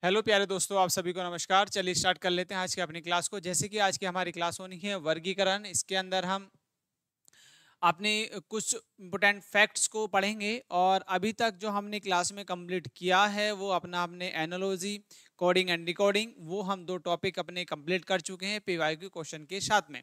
Hello प्यारे दोस्तों, आप सभी को नमस्कार। चलिए स्टार्ट कर लेते हैं आज की अपनी क्लास को। जैसे कि आज की हमारी क्लास होनी है वर्गीकरण। इसके अंदर हम अपने कुछ इम्पोर्टेंट फैक्ट्स को पढ़ेंगे और अभी तक जो हमने क्लास में कंप्लीट किया है वो अपना हमने एनालॉजी, कोडिंग एंड डिकोडिंग, वो हम दो टॉपिक अपने कंप्लीट कर चुके हैं पीवाईक्यू क्वेश्चन के साथ में।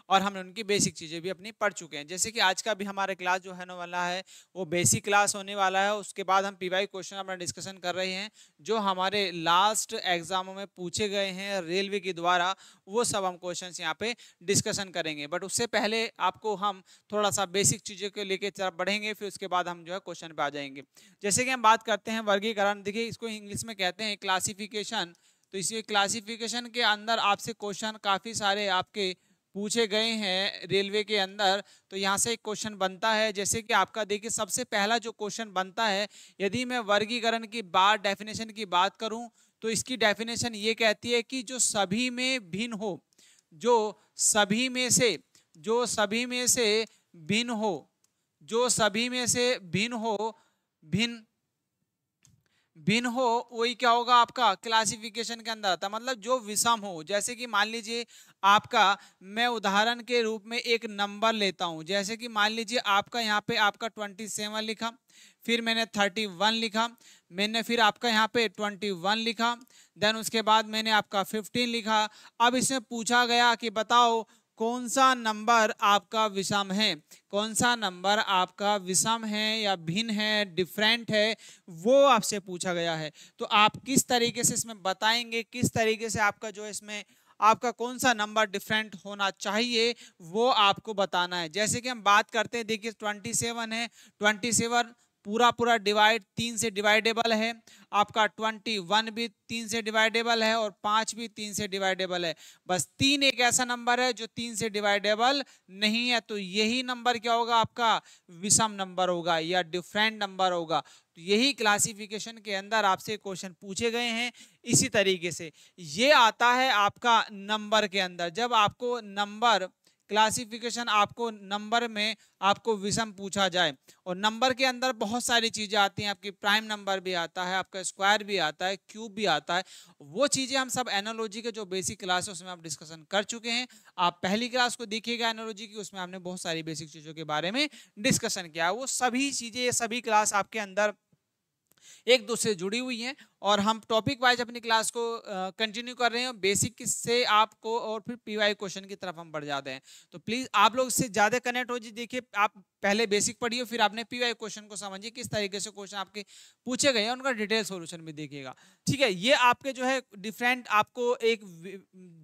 और हमने उनकी बेसिक चीज़ें भी अपनी पढ़ चुके हैं। जैसे कि आज का भी हमारा क्लास जो है ना वाला है वो बेसिक क्लास होने वाला है। उसके बाद हम पीवाई क्वेश्चन अपना डिस्कशन कर रहे हैं जो हमारे लास्ट एग्जामों में पूछे गए हैं रेलवे के द्वारा। वो सब हम क्वेश्चन यहाँ पे डिस्कशन करेंगे। बट उससे पहले आपको हम थोड़ा सा बेसिक चीज़ों को लेके तरफ बढ़ेंगे, फिर उसके बाद हम जो है क्वेश्चन पे आ जाएंगे। जैसे कि हम बात करते हैं वर्गीकरण। देखिए, इसको इंग्लिश में कहते हैं क्लासिफिकेशन। तो इसी क्लासिफिकेशन के अंदर आपसे क्वेश्चन काफ़ी सारे आपके पूछे गए हैं रेलवे के अंदर। तो यहाँ से एक क्वेश्चन बनता है, जैसे कि आपका देखिए सबसे पहला जो क्वेश्चन बनता है, यदि मैं वर्गीकरण की बात डेफिनेशन की बात करूं तो इसकी डेफिनेशन ये कहती है कि जो सभी में भिन्न हो, जो सभी में से जो सभी में से भिन्न हो, जो सभी में से भिन्न हो, भिन्न भिन्न हो, वही क्या होगा आपका क्लासिफिकेशन के अंदर आता है। मतलब जो विषम हो। जैसे कि मान लीजिए आपका, मैं उदाहरण के रूप में एक नंबर लेता हूं। जैसे कि मान लीजिए आपका यहाँ पे आपका 27 लिखा, फिर मैंने 31 लिखा, मैंने फिर आपका यहाँ पे 21 लिखा, देन उसके बाद मैंने आपका 15 लिखा। अब इसमें पूछा गया कि बताओ कौन सा नंबर आपका विषम है, कौन सा नंबर आपका विषम है या भिन्न है, डिफरेंट है, वो आपसे पूछा गया है। तो आप किस तरीके से इसमें बताएंगे, किस तरीके से आपका जो है इसमें आपका कौन सा नंबर डिफरेंट होना चाहिए वो आपको बताना है। जैसे कि हम बात करते हैं, देखिए 27 है, 27 पूरा पूरा डिवाइड 3 से डिवाइडेबल है। आपका 21 भी 3 से डिवाइडेबल है और 5 भी 3 से डिवाइडेबल है। बस 3 एक ऐसा नंबर है जो 3 से डिवाइडेबल नहीं है। तो यही नंबर क्या होगा आपका विषम नंबर होगा या डिफरेंट नंबर होगा। तो यही क्लासिफिकेशन के अंदर आपसे क्वेश्चन पूछे गए हैं। इसी तरीके से ये आता है आपका नंबर के अंदर। जब आपको नंबर क्लासिफिकेशन, आपको नंबर में आपको विषम पूछा जाए, और नंबर के अंदर बहुत सारी चीजें आती हैं। आपकी प्राइम नंबर भी आता है, आपका स्क्वायर भी आता है, क्यूब भी आता है। वो चीजें हम सब एनालॉजी के जो बेसिक क्लास है उसमें आप डिस्कशन कर चुके हैं। आप पहली क्लास को देखिएगा एनालॉजी की, उसमें हमने बहुत सारी बेसिक चीजों के बारे में डिस्कशन किया। वो सभी चीजें, सभी क्लास आपके अंदर एक दूसरे जुड़ी हुई हैं। और हम टॉपिक वाइज अपनी क्लास को कंटिन्यू कर रहे हैं बेसिक से आपको, और फिर पीवाई क्वेश्चन की तरफ हम बढ़ जाते हैं। तो प्लीज आप लोग इससे ज्यादा कनेक्ट हो जी। देखिए, आप पहले बेसिक पढ़िए, फिर आपने पीवाई क्वेश्चन को समझिए किस तरीके से क्वेश्चन आपके पूछे गए हैं, उनका डिटेल सॉल्यूशन भी देखिएगा। ठीक है, ये आपके जो है डिफरेंट, आपको एक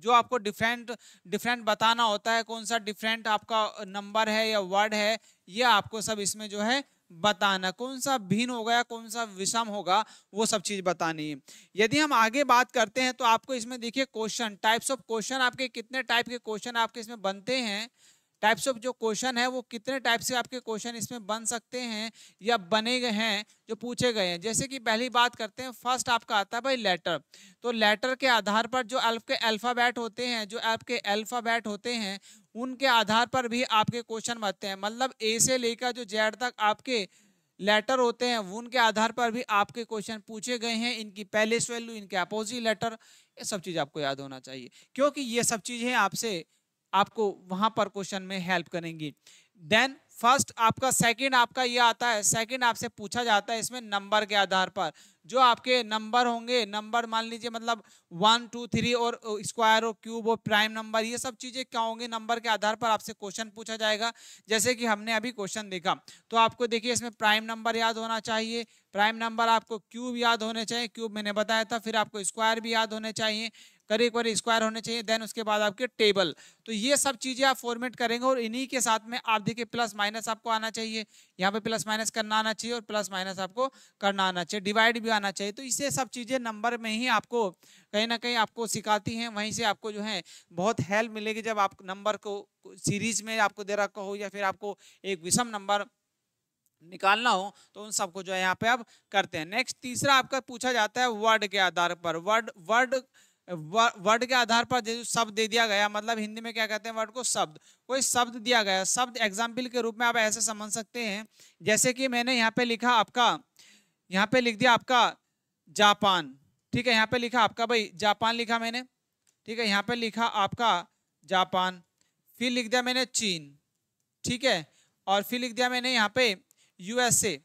जो आपको डिफरेंट डिफरेंट बताना होता है, कौन सा डिफरेंट आपका नंबर है या वर्ड है, ये आपको सब इसमें जो है बताना। कौन सा भिन्न होगा या कौन सा विषम होगा, वो सब चीज बतानी है। यदि हम आगे बात करते हैं तो आपको इसमें देखिए क्वेश्चन, टाइप्स ऑफ क्वेश्चन, आपके कितने टाइप के क्वेश्चन आपके इसमें बनते हैं। टाइप्स ऑफ जो क्वेश्चन है वो कितने टाइप से आपके क्वेश्चन इसमें बन सकते हैं या बने गए हैं, जो पूछे गए हैं। जैसे कि पहली बात करते हैं, फर्स्ट आपका आता है भाई लेटर। तो लेटर के आधार पर जो आपके अल्फाबेट होते हैं, जो आपके अल्फाबेट होते हैं, उनके आधार पर भी आपके क्वेश्चन बनते हैं। मतलब ए से लेकर जो जेड तक आपके लेटर होते हैं, उनके आधार पर भी आपके क्वेश्चन पूछे गए हैं। इनकी पहलेस वैल्यू, इनके अपोजिट लेटर, ये सब चीज आपको याद होना चाहिए, क्योंकि ये सब चीजें आपसे आपको वहां पर क्वेश्चन में हेल्प करेंगी। देन फर्स्ट आपका, सेकंड आपका ये आता है, सेकंड आपसे पूछा जाता है इसमें नंबर के आधार पर। जो आपके नंबर होंगे, नंबर मान लीजिए मतलब 1 2 3 और स्क्वायर और क्यूब और प्राइम नंबर, ये सब चीजें क्या होंगे, नंबर के आधार पर आपसे क्वेश्चन पूछा जाएगा। जैसे कि हमने अभी क्वेश्चन देखा, तो आपको देखिए इसमें प्राइम नंबर याद होना चाहिए, प्राइम नंबर आपको क्यूब याद होने चाहिए, क्यूब मैंने बताया था, फिर आपको स्क्वायर भी याद होने चाहिए, करीब करीब स्क्वायर होने चाहिए, देन उसके बाद आपके टेबल। तो ये सब चीजें आप फॉर्मेट करेंगे और इन्हीं के साथ में आप देखिए प्लस माइनस आपको आना चाहिए, यहाँ पे प्लस माइनस करना आना चाहिए और प्लस माइनस आपको करना आना चाहिए, डिवाइड भी आना चाहिए। तो इससे सब चीजें नंबर में ही आपको कहीं ना कहीं आपको सिखाती हैं, वहीं से आपको जो है बहुत हेल्प मिलेगी। जब आप नंबर को सीरीज में आपको दे रखा हो या फिर आपको एक विषम नंबर निकालना हो, तो उन सबको जो है यहाँ पे आप करते हैं। नेक्स्ट तीसरा आपका पूछा जाता है वर्ड के आधार पर। वर्ड वर्ड वर्ड के आधार पर जो शब्द दे दिया गया, मतलब हिंदी में क्या कहते हैं वर्ड को, शब्द। कोई शब्द दिया गया, शब्द एग्जाम्पल के रूप में आप ऐसे समझ सकते हैं। जैसे कि मैंने यहाँ पे लिखा आपका, यहाँ पे लिख दिया आपका जापान। ठीक है, यहाँ पे लिखा आपका भाई जापान लिखा मैंने, ठीक है, यहाँ पे लिखा आपका जापान, फिर लिख दिया मैंने चीन, ठीक है, और फिर लिख दिया मैंने यहाँ पे यूएसए,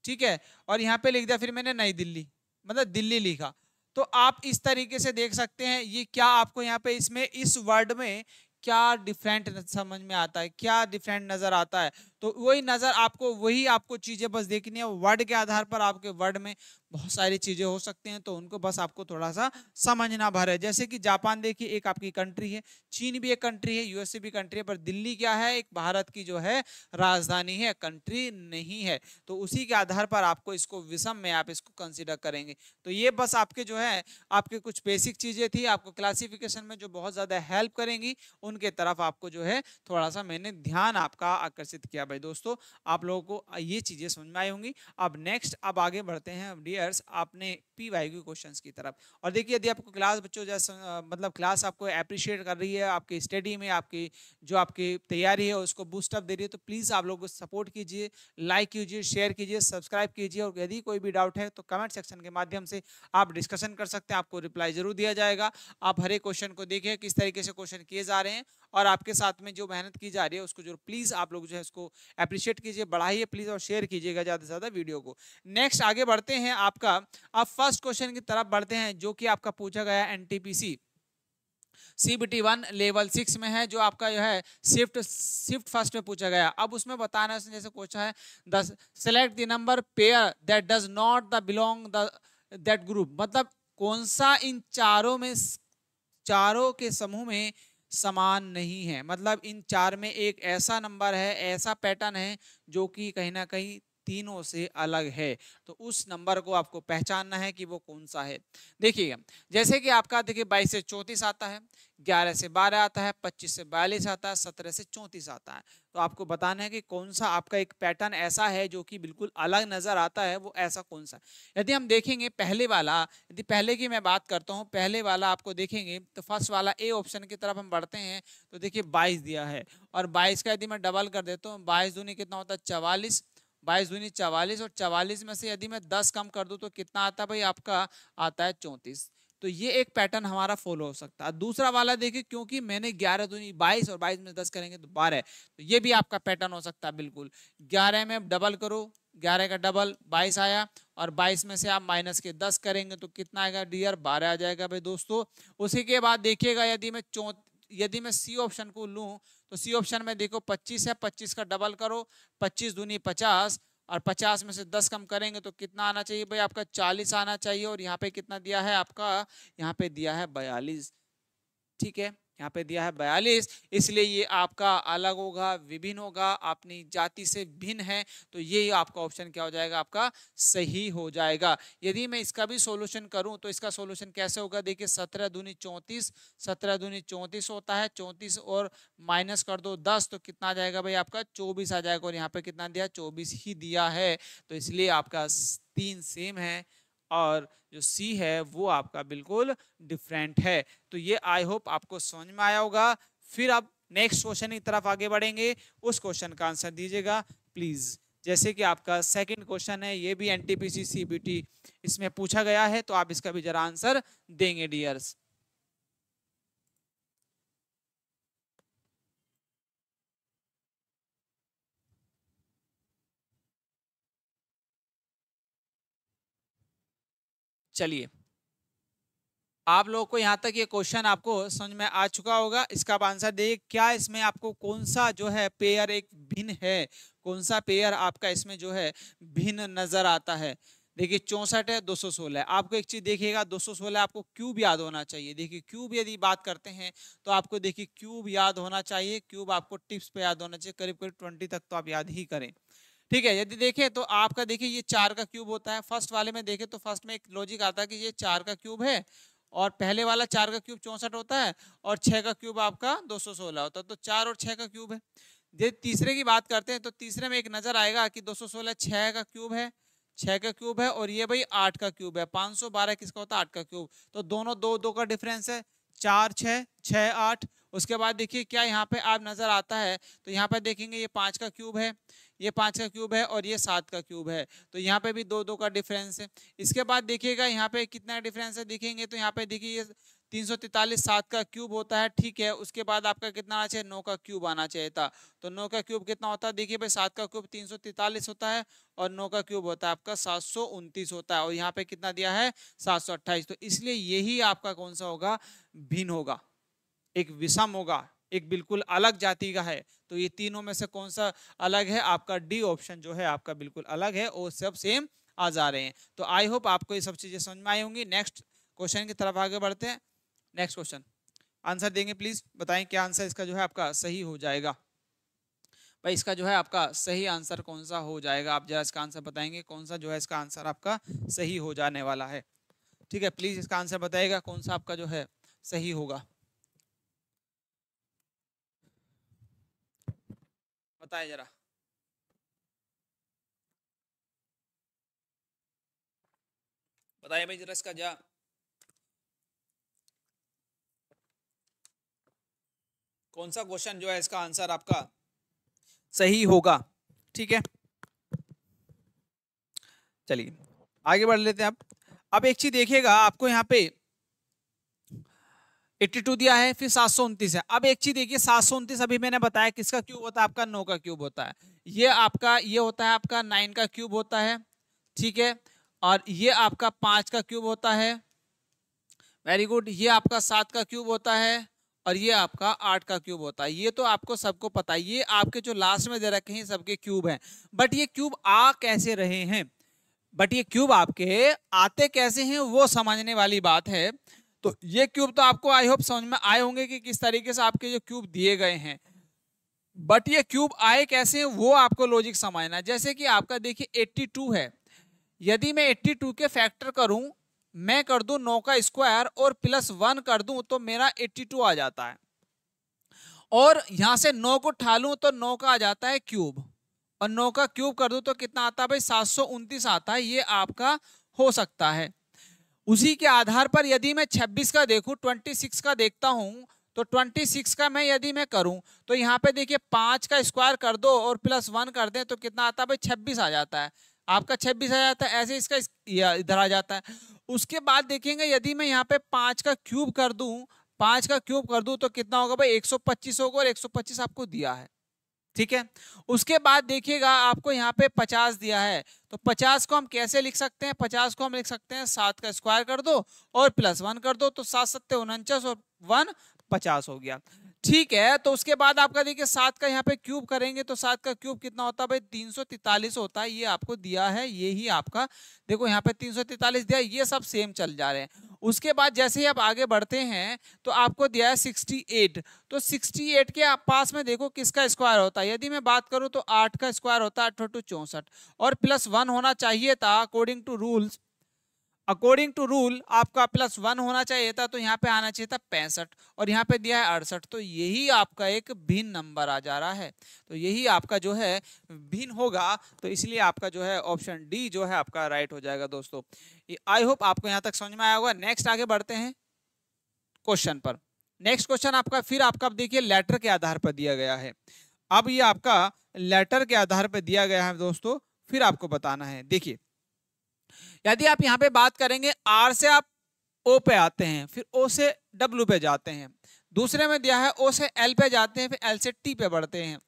ठीक है, और यहाँ पे लिख दिया फिर मैंने नई दिल्ली, मतलब दिल्ली लिखा। तो आप इस तरीके से देख सकते हैं ये क्या आपको यहाँ पे इसमें इस वर्ड में क्या डिफरेंट समझ में आता है, क्या डिफरेंट नजर आता है। तो वही नजर आपको, वही आपको चीजें बस देखनी है। वर्ड के आधार पर आपके वर्ड में बहुत सारी चीजें हो सकती हैं, तो उनको बस आपको थोड़ा सा समझना भर है। जैसे कि जापान देखिए एक आपकी कंट्री है, चीन भी एक कंट्री है, यूएसए भी कंट्री है, पर दिल्ली क्या है, एक भारत की जो है राजधानी है, कंट्री नहीं है। तो उसी के आधार पर आपको इसको विषम में आप इसको कंसिडर करेंगे। तो ये बस आपके जो है आपके कुछ बेसिक चीजें थी, आपको क्लासिफिकेशन में जो बहुत ज्यादा हेल्प करेंगी उनके तरफ आपको जो है थोड़ा सा मैंने ध्यान आपका आकर्षित किया। भाई दोस्तों, आप लोगों को ये चीजें समझ में आई होंगी। अब नेक्स्ट अब आगे बढ़ते हैं डियर्स आपने पीवाईक्यू क्वेश्चंस की तरफ। और देखिए यदि आपको क्लास बच्चों जैसे मतलब क्लास आपको अप्रिशिएट कर रही है, आपकी स्टडी में आपकी जो आपकी तैयारी है उसको बूस्ट अप दे रही है, तो प्लीज आप लोगों को सपोर्ट कीजिए, लाइक कीजिए, शेयर कीजिए, सब्सक्राइब कीजिए, और यदि कोई भी डाउट है तो कमेंट सेक्शन के माध्यम से आप डिस्कशन कर सकते हैं, आपको रिप्लाई जरूर दिया जाएगा। आप हर एक क्वेश्चन को देखिए किस तरीके से क्वेश्चन किए जा रहे हैं, और आपके साथ में जो मेहनत की जा रही है उसको जो प्लीज आप लोग जो है उसको अप्रिशिएट कीजिए, बढ़ाइए प्लीज, और शेयर कीजिएगा ज्यादा से ज्यादा वीडियो को। नेक्स्ट आगे बढ़ते हैं आपका, अब फर्स्ट क्वेश्चन की तरफ बढ़ते हैं जो कि आपका पूछा गया एनटीपीसी CBT 1 लेवल 6 में है, जो आपका जो है शिफ्ट फर्स्ट में पूछा गया। अब उसमें बताना है, जैसे पूछा है the select the number pair that does not the belong the that group, मतलब कौन सा इन चारों में, चारों के समूह में समान नहीं है, मतलब इन चार में एक ऐसा नंबर है, ऐसा पैटर्न है जो कि कहीं ना कहीं तीनों से अलग है। तो उस नंबर को आपको पहचानना है कि वो कौन सा है। देखिएगा जैसे कि आपका देखिए 22 से 34 आता है, 11 से 12 आता है, 25 से 42 आता है, 17 से 34 आता है। तो आपको बताना है कि कौन सा आपका एक पैटर्न ऐसा है जो कि बिल्कुल अलग नजर आता है, वो ऐसा कौन सा। यदि हम देखेंगे पहले वाला, यदि पहले की मैं बात करता हूँ, पहले वाला आपको देखेंगे तो फर्स्ट वाला ए ऑप्शन की तरफ हम बढ़ते हैं, तो देखिए 22 दिया है, और 22 का यदि मैं डबल कर देता हूँ, 22 दूनी कितना होता है 44, 22 दूनी 44, और 44 में से यदि मैं 10 कम कर दूं तो कितना आता है भाई, आपका आता है 34। तो ये एक पैटर्न हमारा फॉलो हो सकता है। दूसरा वाला देखिए, क्योंकि मैंने 11 दूनी 22 और 22 में 10 करेंगे तो 12, तो ये भी आपका पैटर्न हो सकता है बिल्कुल। 11 में डबल करो, 11 का डबल 22 आया, और 22 में से आप माइनस के 10 करेंगे तो कितना आएगा डियर, 12 आ जाएगा भाई दोस्तों। उसी के बाद देखिएगा यदि मैं सी ऑप्शन को लूं, तो सी ऑप्शन में देखो 25 है, 25 का डबल करो, 25 दूनी 50, और 50 में से 10 कम करेंगे तो कितना आना चाहिए भाई, आपका 40 आना चाहिए। और यहाँ पे कितना दिया है आपका, यहाँ पे दिया है 42, ठीक है, यहाँ पे दिया है 42, इसलिए ये आपका अलग होगा, विभिन्न होगा, अपनी जाति से भिन्न है। तो ये आपका ऑप्शन क्या हो जाएगा, आपका सही हो जाएगा। यदि मैं इसका भी सॉल्यूशन करूं तो इसका सॉल्यूशन कैसे होगा, देखिए 17 दूनी 34, 17 दूनी 34 होता है, 34 और माइनस कर दो 10 तो कितना आ जाएगा भाई, आपका 24 आ जाएगा। और यहाँ पे कितना दिया, 24 ही दिया है, तो इसलिए आपका 3 सेम है, और जो सी है वो आपका बिल्कुल डिफरेंट है। तो ये आई होप आपको समझ में आया होगा। फिर अब नेक्स्ट क्वेश्चन की तरफ आगे बढ़ेंगे, उस क्वेश्चन का आंसर दीजिएगा प्लीज। जैसे कि आपका सेकंड क्वेश्चन है, ये भी एनटीपीसी सीबीटी इसमें पूछा गया है, तो आप इसका भी जरा आंसर देंगे डियर्स। चलिए, आप लोगों को यहाँ तक ये क्वेश्चन आपको समझ में आ चुका होगा। इसका आप आंसर देखिए, क्या इसमें आपको कौन सा जो है पेयर एक भिन्न है, कौन सा पेयर आपका इसमें जो है भिन्न नजर आता है। देखिए 64 है, 216 है। आपको एक चीज देखिएगा, 216 आपको क्यूब याद होना चाहिए। देखिए क्यूब यदि बात करते हैं तो आपको देखिए क्यूब याद होना चाहिए, क्यूब आपको टिप्स पे याद होना चाहिए, करीब करीब 20 तक तो आप याद ही करें, ठीक है। यदि देखें तो आपका देखिए ये 4 का क्यूब होता है। फर्स्ट वाले में देखें तो फर्स्ट में एक लॉजिक आता है कि ये 4 का क्यूब है, और पहले वाला 4 का क्यूब 64 होता है, और 6 का क्यूब आपका 216 होता है, तो 4 और 6 का क्यूब है। ये तीसरे की बात करते हैं तो तीसरे में एक नजर आएगा कि 216 6 का क्यूब है, 6 का क्यूब है, और ये भाई 8 का क्यूब है। 512 किसका होता है, 8 का क्यूब। तो दोनों दो दो का डिफरेंस है, 4 6 6 8। उसके बाद देखिए क्या यहाँ पे आप नजर आता है, तो यहाँ पे देखेंगे ये 5 का क्यूब है, ये 5 का क्यूब है और ये 7 का क्यूब है, तो यहाँ पे भी 2 का डिफरेंस है। इसके बाद देखिएगा यहाँ पे कितना डिफरेंस है, देखेंगे तो यहाँ पे देखिए 343 7 का क्यूब होता है, ठीक है। उसके बाद आपका कितना आना चाहिए, 9 का क्यूब आना चाहिए था। तो 9 का क्यूब कितना होता है, देखिए भाई 7 का क्यूब 343 होता है और 9 का क्यूब होता है आपका 729 होता है, और यहाँ पे कितना दिया है 728। तो इसलिए यही आपका कौन सा होगा, भिन्न होगा, एक विषम होगा, एक बिल्कुल अलग जाति का है। तो ये तीनों में से कौन सा अलग है, आपका डी ऑप्शन जो है आपका बिल्कुल अलग है और सब सेम आ जा रहे हैं। तो आई होप आपको ये सब चीजें समझ में आई होंगी। नेक्स्ट क्वेश्चन की तरफ आगे बढ़ते हैं। नेक्स्ट क्वेश्चन आंसर देंगे, प्लीज बताएं क्या आंसर इसका जो है आपका सही हो जाएगा। भाई इसका जो है आपका सही आंसर कौन सा हो जाएगा, आप जरा इसका आंसर बताएंगे कौन सा जो है इसका आंसर आपका सही हो जाने वाला है। ठीक है, प्लीज इसका आंसर बताइएगा कौन सा आपका जो है सही होगा, बताए जरा। बताइए भाई जरा इसका जा कौन सा क्वेश्चन जो है इसका आंसर आपका सही होगा। ठीक है, चलिए आगे बढ़ लेते हैं। अब एक चीज देखिएगा, आपको यहाँ पे 82 दिया है, फिर 729 है। अब एक चीज देखिए, 729 अभी मैंने बताया किसका क्यूब होता है, आपका 9 का क्यूब होता है। ये आपका ये होता है आपका 9 का क्यूब होता है, ठीक है। और ये आपका 5 का क्यूब होता है, वेरी गुड। ये आपका 7 का क्यूब होता है और ये आपका 8 का क्यूब होता है। ये तो आपको सबको पता है, ये आपके जो लास्ट में दे रखे हैं सबके क्यूब हैं। बट ये क्यूब आ कैसे रहे हैं, बट ये क्यूब आपके आते कैसे हैं वो समझने वाली बात है। तो ये क्यूब तो आपको आई होप समझ में आए होंगे कि किस तरीके से आपके जो क्यूब दिए गए हैं, बट ये क्यूब आए कैसे हैं वो आपको लॉजिक समझना है। जैसे कि आपका देखिए 82 है, यदि मैं 82 के फैक्टर करूं, मैं कर दूं 9 का स्क्वायर और प्लस 1 कर दूं तो मेरा 82 आ जाता है। और यहां से 9 को उठा लूं तो 9 का आ जाता है क्यूब, और 9 का क्यूब कर दूं तो कितना आता है भाई 729 आता है। ये आपका हो सकता है। उसी के आधार पर यदि मैं 26 का देखूं, 26 का देखता हूं, तो 26 का मैं यदि मैं करूं तो यहाँ पे देखिए 5 का स्क्वायर कर दो और प्लस 1 कर दें तो कितना आता है भाई 26 आ जाता है, आपका 26 आ जाता है। ऐसे इसका इधर आ जाता है। उसके बाद देखेंगे यदि मैं यहाँ पे 5 का क्यूब कर दूं, 5 का क्यूब कर दूं तो कितना होगा भाई 125 होगा, और 125 आपको दिया है, ठीक है। उसके बाद देखिएगा आपको यहाँ पे 50 दिया है, तो 50 को हम कैसे लिख सकते हैं, 50 को हम लिख सकते हैं 7 का स्क्वायर कर दो और प्लस 1 कर दो, तो 7 7 49 और 1 50 हो गया, ठीक है। तो उसके बाद आपका देखिए 7 का यहाँ पे क्यूब करेंगे तो 7 का क्यूब कितना होता है भाई 343 होता है। ये आपको दिया है, ये ही आपका देखो यहाँ पे 343 दिया है, ये सब सेम चल जा रहे हैं। उसके बाद जैसे ही आप आगे बढ़ते हैं तो आपको दिया है 68, तो 68 के पास में देखो किसका स्क्वायर होता है। यदि मैं बात करूं तो 8 का स्क्वायर होता है 8 64, और प्लस 1 होना चाहिए था according to rules, according to rule आपका प्लस 1 होना चाहिए था, तो यहाँ पे आना चाहिए था 65 और यहाँ पे दिया है 68, तो यही आपका एक भिन्न नंबर आ जा रहा है। तो यही आपका जो है भिन्न होगा, तो इसलिए आपका जो है ऑप्शन डी जो है आपका राइट हो जाएगा दोस्तों। आई होप आपको यहाँ तक समझ में आया होगा। नेक्स्ट आगे बढ़ते हैं क्वेश्चन पर। नेक्स्ट क्वेश्चन आपका फिर आपका देखिए लेटर के आधार पर दिया गया है। अब ये आपका लेटर के आधार पर दिया गया है दोस्तों, फिर आपको बताना है। देखिए यदि आप यहाँ पे बात करेंगे आर से आप ओ पे आते हैं, फिर ओ से डब्ल्यू पे जाते हैं, दूसरे में दिया है ओ से एल पे जाते हैं, फिर एल से टी पे बढ़ते हैं,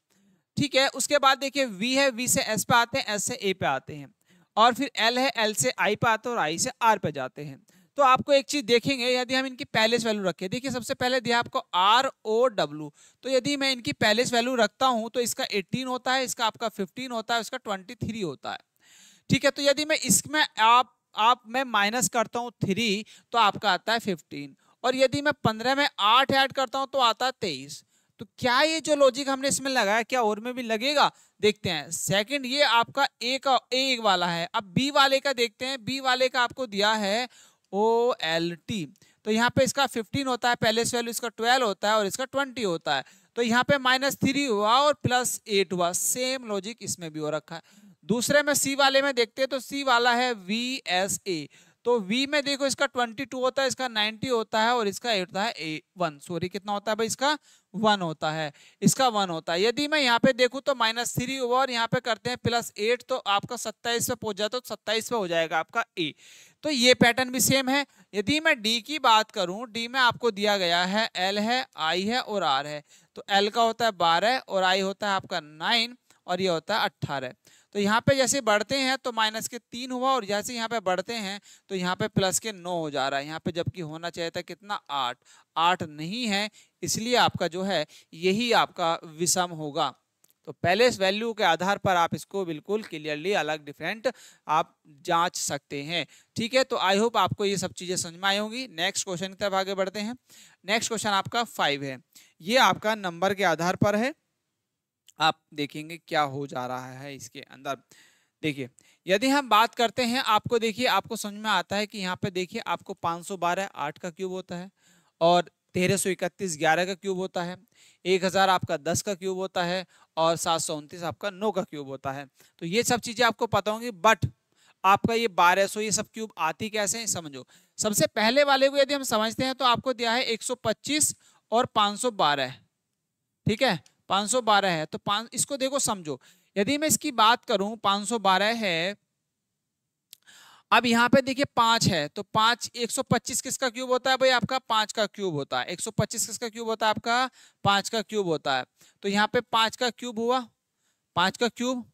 ठीक है। उसके बाद देखिए वी है, वी से एस पे आते हैं, एस से ए पे आते हैं, और फिर एल है, एल से आई पे आते हैं और आई से आर पे जाते हैं। तो आपको एक चीज देखेंगे, यदि हम इनकी पहलेस वैल्यू रखें, देखिए सबसे पहले दिया आपको आर ओ डब्ल्यू, तो यदि मैं इनकी पहलेस वैल्यू रखता हूं तो इसका 18 होता है, इसका आपका 15 होता है, इसका 23 होता है, ठीक है। तो यदि मैं इसमें आप मैं माइनस करता हूं 3 तो आपका आता है 15, और यदि मैं 15 में 8 ऐड करता हूं तो आता है 23। तो क्या ये जो लॉजिक हमने इसमें लगाया क्या और में भी लगेगा, देखते हैं। सेकंड ये आपका ए का ए वाला है। अब बी वाले का देखते हैं, बी वाले का आपको दिया है ओ एल टी, तो यहाँ पे इसका 15 होता है, पहले वैल्यू इसका 12 होता है और इसका 20 होता है, तो यहाँ पे -3 हुआ और +8 हुआ। सेम लॉजिक इसमें भी हो रखा है। दूसरे में सी वाले में देखते हैं, तो सी वाला है वी एस ए, तो V में देखो इसका 22 होता है, इसका 90 होता है और इसका 8 होता है 1, सॉरी कितना होता है भाई, इसका 1 होता है, इसका 1 होता है। यदि मैं यहाँ पे देखूँ तो -3 हुआ और यहाँ पे करते हैं +8 तो आपका 27 पे पहुंच जाता, तो 27 पे हो जाएगा आपका A। तो ये पैटर्न भी सेम है। यदि मैं D की बात करूं, D में आपको दिया गया है L है, I है और R है। तो L का होता है 12 और I होता है आपका 9 और ये होता है 18। तो यहाँ पे जैसे बढ़ते हैं तो -3 हुआ और जैसे यहाँ पे बढ़ते हैं तो यहाँ पे +9 हो जा रहा है यहाँ पे, जबकि होना चाहिए था कितना 8 नहीं है, इसलिए आपका जो है यही आपका विषम होगा। तो पहले इस वैल्यू के आधार पर आप इसको बिल्कुल क्लियरली अलग डिफरेंट आप जांच सकते हैं। ठीक है, तो आई होप आपको ये सब चीजें समझ में आई होंगी। नेक्स्ट क्वेश्चन की तरफ आगे बढ़ते हैं। नेक्स्ट क्वेश्चन आपका 5 है, ये आपका नंबर के आधार पर है। आप देखेंगे क्या हो जा रहा है इसके अंदर। देखिए यदि हम बात करते हैं, आपको देखिए आपको समझ में आता है कि यहाँ पे देखिए आपको 512 8 का क्यूब होता है और 1331 11 का क्यूब होता है, 1000 आपका 10 का क्यूब होता है और 729 आपका 9 का क्यूब होता है। तो ये सब चीजें आपको पता होंगी, बट आपका ये 1200 ये सब क्यूब आती कैसे है समझो। सबसे पहले वाले को यदि हम समझते हैं तो आपको दिया है 125 और 512, ठीक है 512 है। तो इसको देखो समझो, यदि मैं इसकी बात करूं 512 है, अब यहाँ पे देखिए 5 है तो 5 125 किसका क्यूब होता है भाई, आपका 5 का क्यूब होता है। 125 किसका क्यूब होता है, आपका 5 का क्यूब होता है। तो यहाँ पे 5 का क्यूब हुआ, 5 का क्यूब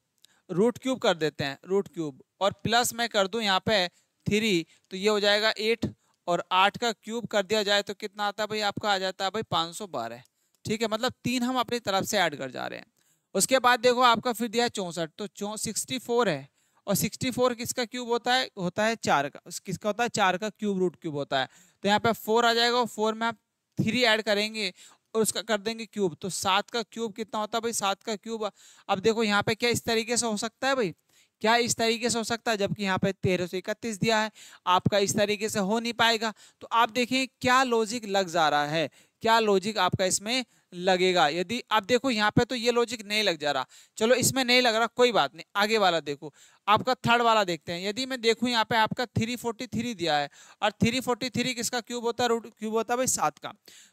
रूट क्यूब कर देते हैं, रूट क्यूब, और प्लस मैं कर दूं यहाँ पे 3 तो ये हो जाएगा 8 और 8 का क्यूब कर दिया जाए तो कितना आता है भाई, आपका आ जाता है भाई 512। ठीक है, मतलब 3 हम अपनी तरफ से ऐड कर जा रहे हैं। उसके बाद देखो आपका फिर दिया है 64, तो 64 है और 64 किसका क्यूब होता है, 4 का, किसका होता है 4 का क्यूब रूट क्यूब होता है। तो यहाँ पे 4 आ जाएगा और 4 में आप 3 ऐड करेंगे और उसका कर देंगे क्यूब, तो 7 का क्यूब कितना होता है भाई, 7 का क्यूब। अब देखो यहाँ पे क्या इस तरीके से हो सकता है भाई, क्या इस तरीके से हो सकता है, जबकि यहाँ पे 1331 दिया है, आपका इस तरीके से हो नहीं पाएगा। तो आप देखें क्या लॉजिक लग जा रहा है, क्या लॉजिक आपका इसमें लगेगा। यदि आप देखो यहाँ पे तो ये लॉजिक नहीं लग जा रहा, चलो इसमें नहीं लग रहा कोई बात नहीं, आगे वाला देखो, आपका थर्ड वाला देखते हैं। यदि मैं देखूं यहाँ पे आपका 343 दिया है और 343 किसका क्यूब होता है, रूट क्यूब होता है भाई 7 का।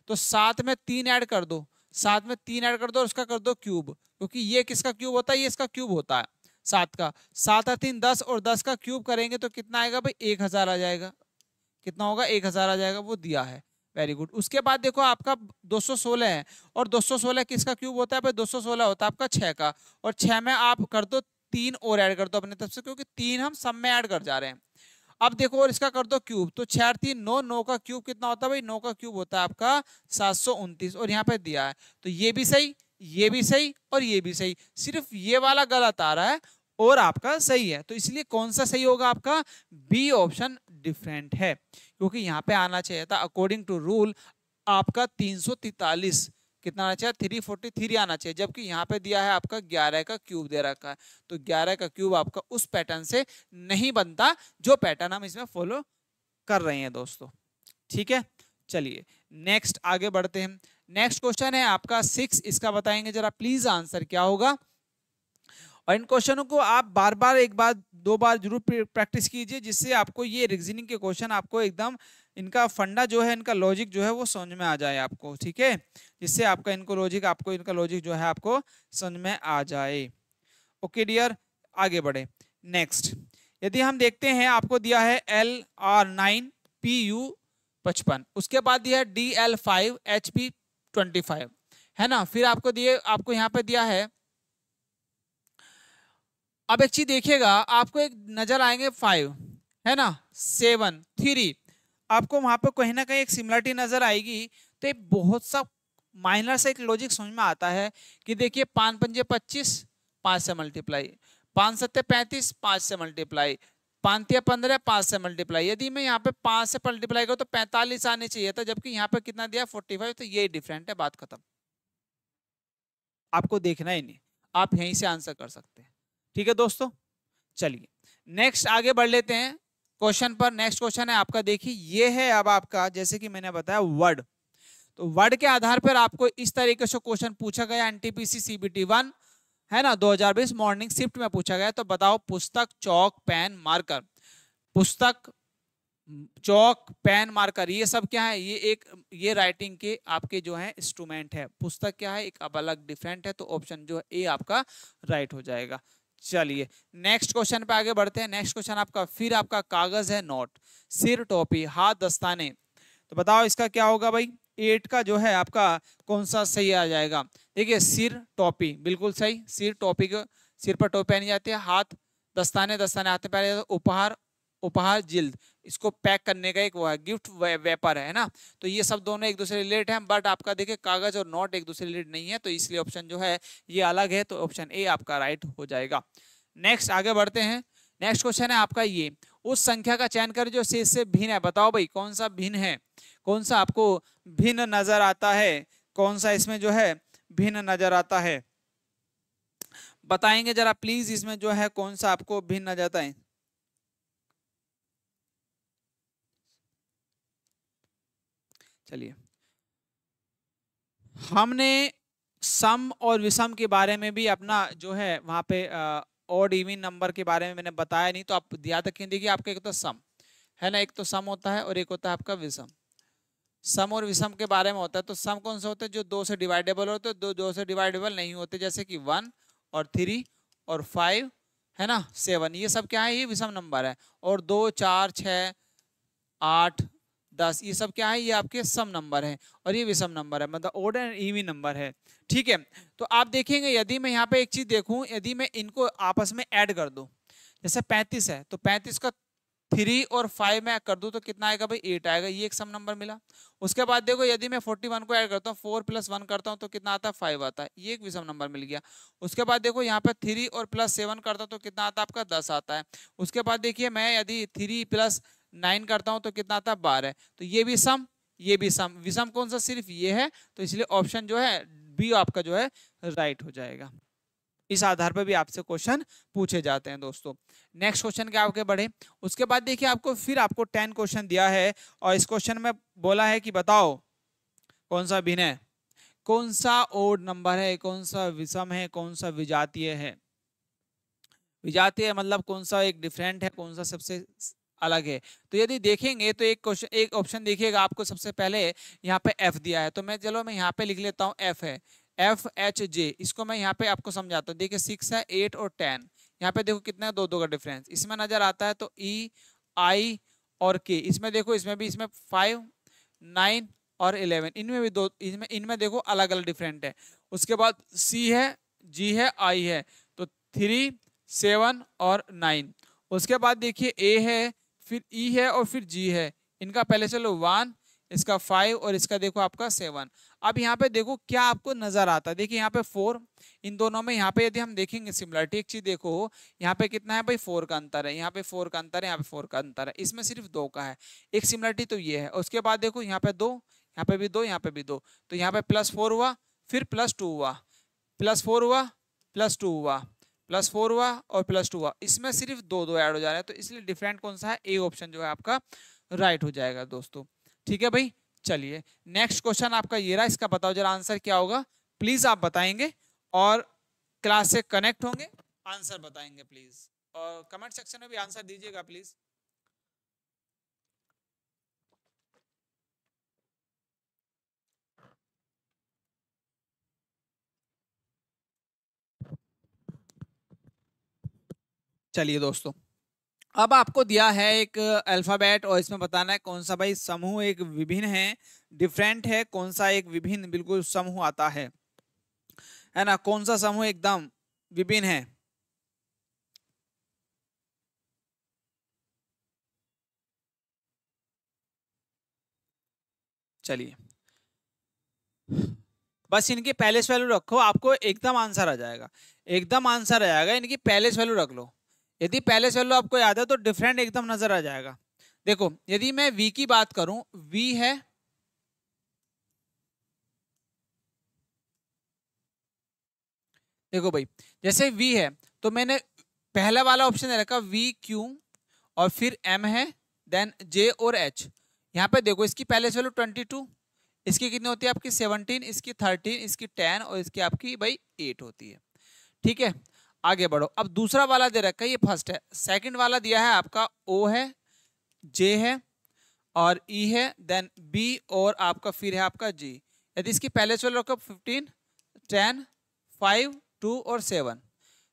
तो 7 में 3 ऐड कर दो, 7 में 3 ऐड कर दो और उसका कर दो क्यूब, क्योंकि ये किसका क्यूब होता है, ये इसका क्यूब होता है 7 का। 7 और 3 10 और 10 का क्यूब करेंगे तो कितना आएगा भाई, 1000 आ जाएगा। कितना होगा, 1000 आ जाएगा, वो दिया है, वेरी गुड। उसके बाद देखो आपका 216 है और 216 किसका क्यूब होता है भाई, 216 होता है आपका 6 का, और 6 में आप कर दो 3 और ऐड कर दो अपने तरफ से, क्योंकि 3 हम सब में ऐड कर जा रहे हैं। अब देखो और इसका कर दो क्यूब, तो 6 और 3 9, 9 का क्यूब कितना होता है भाई, 9 का क्यूब होता है आपका 729 और यहाँ पे दिया है। तो ये भी सही, ये भी सही और ये भी सही, सिर्फ ये वाला गलत आ रहा है और आपका सही है। तो इसलिए कौन सा सही होगा, आपका बी ऑप्शन डिफरेंट है, क्योंकि यहाँ पे आना चाहिए था अकॉर्डिंग टू रूल आपका 343, कितना आना चाहिए 343 आना चाहिए, जबकि यहाँ पे दिया है आपका 11 का क्यूब दे रखा है। तो 11 का क्यूब आपका उस पैटर्न से नहीं बनता जो पैटर्न हम इसमें फॉलो कर रहे हैं दोस्तों। ठीक है, चलिए नेक्स्ट आगे बढ़ते हैं। नेक्स्ट क्वेश्चन है आपका 6, इसका बताएंगे जरा प्लीज आंसर क्या होगा। और इन क्वेश्चनों को आप बार बार, एक बार दो बार जरूर प्रैक्टिस कीजिए, जिससे आपको ये रीजनिंग के क्वेश्चन आपको एकदम इनका फंडा जो है, इनका लॉजिक जो है वो समझ में आ जाए आपको। ठीक है, जिससे आपका इनका लॉजिक जो है आपको समझ में आ जाए। ओके डियर, आगे बढ़े। नेक्स्ट यदि हम देखते हैं, आपको दिया है LR9 PU55, उसके बाद दिया है DL5 HP25, है ना। फिर आपको यहाँ पे दिया है, अब एक चीज देखिएगा, आपको एक नजर आएंगे 5, है ना, 7 3, आपको वहां पर कहीं ना कहीं एक सिमिलरिटी नजर आएगी। तो एक बहुत सा माइनर सा एक लॉजिक समझ में आता है कि देखिए 5 पंजे 25, 5 से मल्टीप्लाई, 5 सत्ते 35, 5 से मल्टीप्लाई, 5 तिया 15, 5 से मल्टीप्लाई। यदि मैं यहाँ पे 5 से मल्टीप्लाई करूँ तो 45 आने चाहिए था, जबकि यहाँ पे कितना दिया 45। तो ये डिफरेंट है, बात खत्म, आपको देखना ही नहीं, आप यहीं से आंसर कर सकते हैं। ठीक है दोस्तों, चलिए नेक्स्ट आगे बढ़ लेते हैं क्वेश्चन पर। नेक्स्ट क्वेश्चन है आपका, देखिए ये है अब आपका, जैसे कि मैंने बताया वर्ड, तो वर्ड के आधार पर आपको इस तरीके से क्वेश्चन पूछा गया एनटीपीसी सीबीटी 1, है ना, 2020 मॉर्निंग शिफ्ट में पूछा गया। तो बताओ पुस्तक, चौक, पेन, मार्कर। पुस्तक, चौक, पेन, मार्कर, ये सब क्या है, ये राइटिंग के आपके जो है इंस्ट्रूमेंट है। पुस्तक क्या है, एक अब अलग डिफरेंट है, तो ऑप्शन जो है ए आपका राइट हो जाएगा। चलिए नेक्स्ट क्वेश्चन पे आगे बढ़ते हैं। नेक्स्ट क्वेश्चन आपका फिर आपका कागज है, नोट, सिर, टोपी, हाथ, दस्ताने। तो बताओ इसका क्या होगा भाई। 8 का जो है आपका कौन सा सही आ जाएगा। देखिए सिर, टोपी बिल्कुल सही, सिर टोपी को, सिर पर टोपी पहनी जाती है। हाथ दस्ताने, दस्ताने हाथ में पहने जाते हैं। उपहार, उपहार जिल्द, इसको पैक करने का एक वो है, गिफ्ट वेपर है ना। तो ये सब दोनों एक दूसरे रिलेट हैं, बट आपका देखिए कागज और नोट एक दूसरे रिलेट नहीं है, तो इसलिए ऑप्शन जो है ये अलग है, तो ऑप्शन ए आपका राइट हो जाएगा। नेक्स्ट आगे बढ़ते हैं। नेक्स्ट क्वेश्चन है आपका ये, उस संख्या का चयन कर जो शेष से भिन्न है। बताओ भाई कौन सा भिन्न है, कौन सा आपको भिन्न नजर आता है, कौन सा इसमें जो है भिन्न नजर आता है, बताएंगे जरा प्लीज, इसमें जो है कौन सा आपको भिन्न नजर आता है। चलिए हमने सम और विषम के बारे में भी अपना जो है वहां पे ऑड इवन नंबर के बारे में मैंने बताया नहीं, तो आप याद रखें। देखिए आपका एक तो सम है ना, एक तो सम होता है और एक होता है आपका विषम। सम और विषम के बारे में होता है, तो सम कौन सा होता है, जो 2 से डिवाइडेबल होते हैं, दो से डिवाइडेबल नहीं होते, जैसे कि 1 और 3 और 5 है ना, 7, ये सब क्या है, ये विषम नंबर है। और 2, 4, 6, 8, 10 ये सब क्या है, ये आपके सम नंबर है, और ये विषम नंबर है, मतलब ओड एंड इवन नंबर है। ठीक है, तो आप देखेंगे यदि मैं यहाँ पे एक चीज देखूं, यदि मैं इनको आपस में ऐड कर दूं, जैसे 35 है, तो 35 का 3 और 5 में कर दूं तो कितना आएगा भाई, 8 आएगा, ये एक सम नंबर मिला। उसके बाद देखो यदि मैं 41 को ऐड करता हूँ, 4 + 1 करता हूँ तो कितना आता है, 5 आता है, ये एक विषम नंबर मिल गया। उसके बाद देखो यहाँ पे 3 और +7 करता हूँ तो कितना आता है आपका, 10 आता है। उसके बाद देखिए मैं यदि 3 + 9 करता हूँ तो कितना आता है, 12। तो ये भी सम, ये भी सम, विषम कौन सा, सिर्फ ये है, तो इसलिए ऑप्शन जो है बी आपका जो है राइट हो जाएगा। इस आधार पर भी आपसे क्वेश्चन पूछे जाते हैं दोस्तों। नेक्स्ट क्वेश्चन के आगे बढ़े, उसके बाद देखिए आपको फिर आपको 10 क्वेश्चन दिया है, और इस क्वेश्चन में बोला है कि बताओ कौन सा भिन्न है, कौन सा ओड नंबर है, कौन सा विषम है, कौन सा विजातीय है। विजातीय मतलब कौन सा एक डिफरेंट है, कौन सा सबसे अलग है। तो यदि देखेंगे तो एक क्वेश्चन, एक ऑप्शन देखिएगा आपको सबसे पहले यहाँ पे एफ दिया है, तो मैं चलो मैं यहाँ पे लिख लेता हूँ एफ है, FHJ, इसको मैं यहाँ पे आपको समझाता हूँ। देखिए 6 है, 8 और 10, यहाँ पे देखो कितना है, 2 का डिफरेंस इसमें नजर आता है। तो EI और K, इसमें देखो, इसमें भी, इसमें 5, 9 और 11, इनमें भी दो, इनमें देखो अलग अलग डिफरेंट है। उसके बाद C है, G है, I है, तो 3, 7 और 9। उसके बाद देखिए A है, फिर E है और फिर G है, इनका पहले चलो 1, इसका 5 और इसका देखो आपका 7। अब यहाँ पे देखो क्या आपको नजर आता है, देखिए यहाँ पे 4, इन दोनों में यहाँ पे यदि हम देखेंगे सिमिलरिटी, एक चीज देखो यहाँ पे कितना है भाई, 4 का अंतर है, यहाँ पे 4 का अंतर है, यहाँ पे 4 का अंतर है, इसमें सिर्फ 2 का है, एक सिमिलरिटी तो ये है। उसके बाद देखो यहाँ पे 2, यहाँ पे भी 2, यहाँ पे भी 2, तो यहाँ पे +4 हुआ, फिर +2 हुआ, +4 हुआ, +2 हुआ, +4 हुआ और +2 हुआ, इसमें सिर्फ 2 ऐड हो जा रहे हैं, तो इसलिए डिफरेंट कौन सा है, ए ऑप्शन जो है आपका राइट हो जाएगा दोस्तों। ठीक है भाई, चलिए नेक्स्ट क्वेश्चन आपका ये रहा, इसका बताओ जरा आंसर क्या होगा, प्लीज आप बताएंगे, और क्लास से कनेक्ट होंगे, आंसर बताएंगे प्लीज, और कमेंट सेक्शन में भी आंसर दीजिएगा प्लीज। चलिए दोस्तों, अब आपको दिया है एक अल्फाबेट, और इसमें बताना है कौन सा भाई समूह एक विभिन्न है, डिफरेंट है, कौन सा एक विभिन्न बिल्कुल समूह आता है ना, कौन सा समूह एकदम विभिन्न है। चलिए बस इनकी पहले से वैल्यू रखो, आपको एकदम आंसर आ जाएगा, एकदम आंसर आ जाएगा, इनकी पहले से वैल्यू रख लो। यदि पहले से वैल्यू आपको याद है तो डिफरेंट एकदम नजर आ जाएगा। देखो यदि मैं वी की बात करूं, वी है, देखो भाई जैसे वी है, तो मैंने पहला वाला ऑप्शन दे रखा VQ, और फिर M है, देन J और H। यहाँ पे देखो इसकी पहले से वैल्यू 22, इसकी कितनी होती है आपकी 17, इसकी 13, इसकी 10 और इसकी आपकी भाई 8 होती है। ठीक है, आगे बढ़ो। अब दूसरा वाला दे रखा है, ये फर्स्ट है, सेकंड वाला दिया है आपका O है, J है, और ई है, देन बी और आपका फिर है आपका जी। यदि इसकी पहले वैल्यू रखो 15, 10, 5, 2 और 7,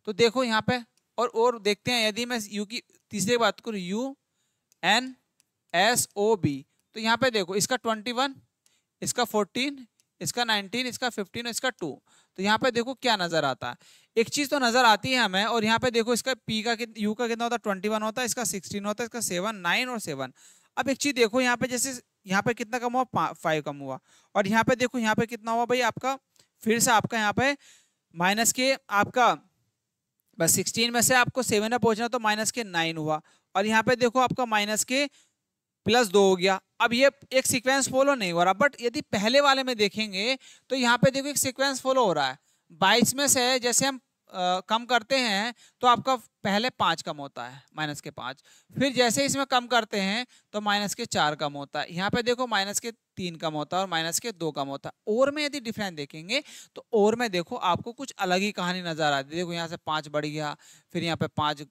तो देखो यहाँ पे और देखते हैं यदि मैं यू की तीसरी बात करूँ, U N S O B, तो यहाँ पे देखो इसका 21, इसका 14, इसका 19, इसका 15 और इसका 2, तो यहाँ पे देखो क्या नजर आता है। एक चीज तो नजर आती है हमें, और यहाँ पे देखो इसका पी का यू का कितना होता है, 21 होता है, इसका 16 होता है, इसका 7, 9 और 7। अब एक चीज देखो यहाँ पे, जैसे यहाँ पे कितना कम हुआ, 5 कम हुआ, और यहाँ पे देखो यहाँ पे कितना हुआ भाई आपका, फिर से आपका यहाँ पे माइनस के आपका बस 16 में से आपको 7 में पहुंचना, तो माइनस के 9 हुआ, और यहाँ पे देखो आपका माइनस के +2 हो गया। अब ये एक सीक्वेंस फॉलो नहीं हो रहा, बट यदि पहले वाले में देखेंगे तो यहाँ पे देखो एक सीक्वेंस फॉलो हो रहा है। 22 में से जैसे हम कम करते हैं तो आपका पहले 5 कम होता है, -5, फिर जैसे इसमें कम करते हैं तो -4 कम होता है, यहाँ पे देखो -3 कम होता है और -2 कम होता है। और में यदि डिफरेंस देखेंगे तो और में देखो आपको कुछ अलग ही कहानी नजर आती है। देखो यहाँ से 5 बढ़ गया, फिर यहाँ पे 5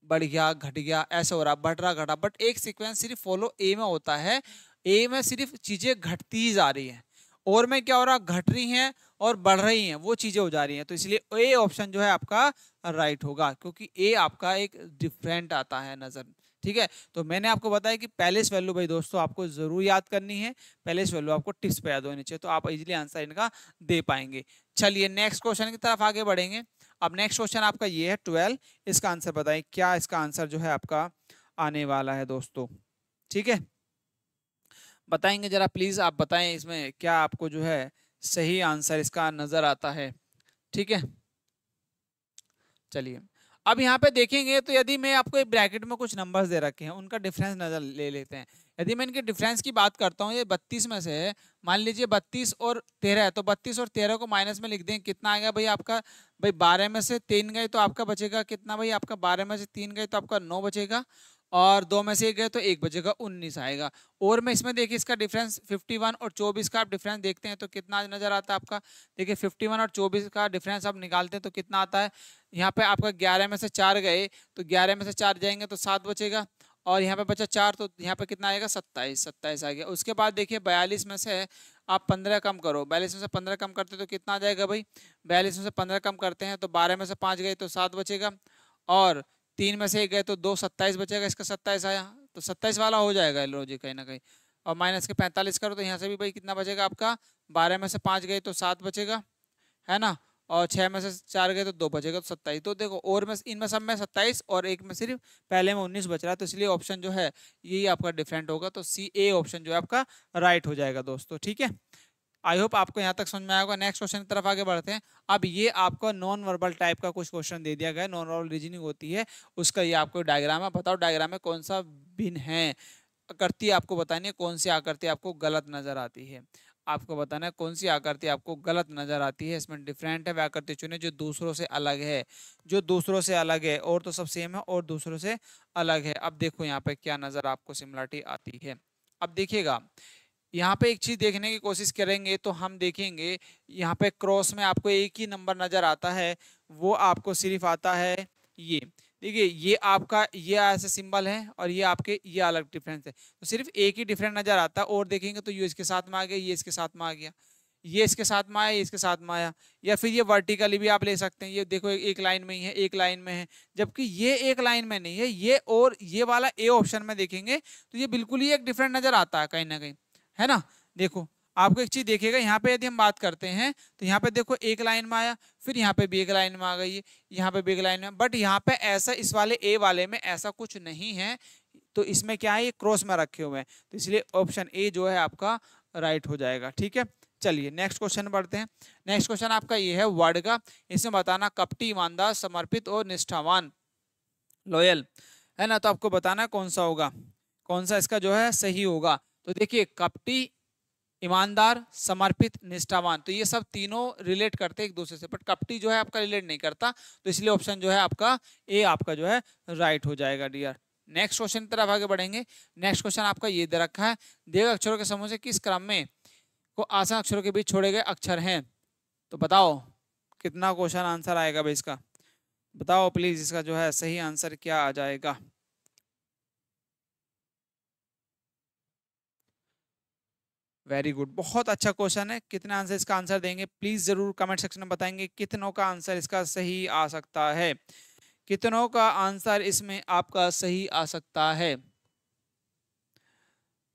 बढ़ गया, घट गया, ऐसा हो रहा, बढ़ रहा, घटा, बट एक सीक्वेंस सिर्फ फॉलो ए में होता है। ए में सिर्फ चीजें घटती ही जा रही हैं, और में क्या हो रहा, घट रही हैं और बढ़ रही हैं, वो चीजें हो जा रही हैं। तो इसलिए ए ऑप्शन जो है आपका राइट होगा, क्योंकि ए आपका एक डिफरेंट आता है नजर। ठीक है, तो मैंने आपको बताया कि पहलेस वैल्यू भाई दोस्तों आपको जरूर याद करनी है, पहलेस वैल्यू आपको टिप्स पे याद होनी चाहिए, तो आप इजीली आंसर इनका दे पाएंगे। चलिए नेक्स्ट क्वेश्चन की तरफ आगे बढ़ेंगे। अब नेक्स्ट क्वेश्चन आपका ये है 12, इसका आंसर बताएं, क्या इसका आंसर जो है आपका आने वाला है दोस्तों। ठीक है, बताएंगे जरा प्लीज, आप बताएं इसमें क्या आपको जो है सही आंसर इसका नजर आता है। ठीक है, चलिए अब यहाँ पे देखेंगे तो यदि मैं आपको एक ब्रैकेट में कुछ नंबर्स दे रखे हैं, उनका डिफरेंस नजर ले लेते हैं। यदि मैं इनके डिफरेंस की बात करता हूँ, ये 32 में से है, मान लीजिए 32 और 13 है, तो 32 और 13 को माइनस में लिख दें, कितना आएगा भाई आपका, भाई 12 में से 3 गए तो आपका बचेगा कितना भाई आपका, 12 में से 3 गए तो आपका 9 बचेगा, और 2 में से 1 गए तो 1 बचेगा, 19 आएगा। और में इसमें देखिए इसका डिफरेंस 51 और 24 का आप डिफरेंस देखते हैं तो कितना नजर आता है आपका, देखिए 51 और 24 का डिफरेंस आप निकालते हैं तो कितना आता है, यहाँ पे आपका 11 में से 4 गए तो 11 में से 4 जाएंगे तो 7 बचेगा, और यहाँ पे बचा 4 तो यहाँ पे कितना आएगा, 27, 27 आ गया। उसके बाद देखिए 42 में से आप 15 कम करो, 42 में से 15 कम करते तो कितना आ जाएगा भाई, 42 में से 15 कम करते हैं तो 12 में से 5 गए तो 7 बचेगा, और 3 में से 1 गए तो 2, 27 बचेगा, इसका 27 आया, तो 27 वाला हो जाएगा लॉजिक कहीं ना कहीं। और माइनस के 45 करो तो यहाँ से भी भाई कितना बचेगा आपका, 12 में से 5 गए तो 7 बचेगा, है ना, और 6 में से 4 गए तो 2 बचेगा, तो 27। तो देखो और में इनमें सब में 27 और एक में सिर्फ पहले में 19 बच रहा है, तो इसलिए ऑप्शन जो है यही आपका डिफरेंट होगा, तो सी ए ऑप्शन जो है आपका राइट हो जाएगा दोस्तों। ठीक है, आई होप आपको यहाँ तक समझ में आएगा। नेक्स्ट क्वेश्चन की तरफ आगे बढ़ते हैं। अब ये आपको नॉन वर्बल टाइप का कुछ क्वेश्चन दे दिया गया है, नॉन वर्बल रीजनिंग होती है उसका ये आपको डायग्राम है, बताओ डायग्राम में कौन सा भिन्न है, आकृति आपको बतानी है, कौन सी आकृति आपको गलत नजर आती है, आपको बताना है कौन सी आकृति आपको गलत नजर आती है, इसमें डिफरेंट है, वह आकृति चुने जो दूसरों से अलग है, जो दूसरों से अलग है, और तो सब सेम है और दूसरों से अलग है। अब देखो यहाँ पे क्या नजर आपको सिमिलरिटी आती है। अब देखिएगा यहाँ पे एक चीज देखने की कोशिश करेंगे तो हम देखेंगे यहाँ पे क्रॉस में आपको एक ही नंबर नजर आता है, वो आपको सिर्फ आता है ये, देखिए ये आपका ये ऐसे सिंबल है और ये आपके ये अलग डिफरेंस है, तो सिर्फ एक ही डिफरेंस नजर आता है। और देखेंगे तो ये इसके साथ में आ गया, ये इसके साथ में आ गया, ये इसके साथ में आया, ये इसके साथ में आया, या फिर ये वर्टिकली भी आप ले सकते हैं, ये देखो एक लाइन में ही है, एक लाइन में है, जबकि ये एक लाइन में नहीं है ये, और ये वाला ए ऑप्शन में देखेंगे तो ये बिल्कुल ही एक डिफरेंट नजर आता है कहीं ना कहीं, है ना। देखो आपको एक चीज देखिएगा, यहाँ पे यदि हम बात करते हैं तो यहाँ पे देखो एक लाइन में आया, फिर यहाँ पे भी एक लाइन में आ गई है, यहाँ पे भी एक लाइन में, बट यहाँ पे ऐसा इस वाले ए वाले में ऐसा कुछ नहीं है, तो इसमें क्या है ये क्रॉस में रखे हुए हैं, तो इसलिए ऑप्शन ए जो है आपका राइट हो जाएगा। ठीक है, चलिए नेक्स्ट क्वेश्चन बढ़ते हैं। नेक्स्ट क्वेश्चन आपका ये है वर्ड का, इसमें बताना कपटी, ईमानदार, समर्पित और निष्ठावान, लॉयल, है ना, तो आपको बताना कौन सा होगा, कौन सा इसका जो है सही होगा। तो देखिए कपटी, ईमानदार, समर्पित, निष्ठावान, तो ये सब तीनों रिलेट करते हैं एक दूसरे से, बट कपटी जो है आपका रिलेट नहीं करता, तो इसलिए ऑप्शन जो है आपका ए आपका जो है राइट हो जाएगा डियर। नेक्स्ट क्वेश्चन की तरफ आगे बढ़ेंगे। नेक्स्ट क्वेश्चन आपका ये दे रखा है, दिए गए अक्षरों के समूह से किस क्रम में को आसान अक्षरों के बीच छोड़े गए अक्षर हैं, तो बताओ कितना क्वेश्चन आंसर आएगा भाई इसका, बताओ प्लीज इसका जो है सही आंसर क्या आ जाएगा। वेरी गुड, बहुत अच्छा क्वेश्चन है। कितने आंसर इसका आंसर देंगे प्लीज जरूर कमेंट सेक्शन में बताएंगे कितनों का आंसर इसका सही आ सकता है, कितनों का आंसर इसमें आपका सही आ सकता है।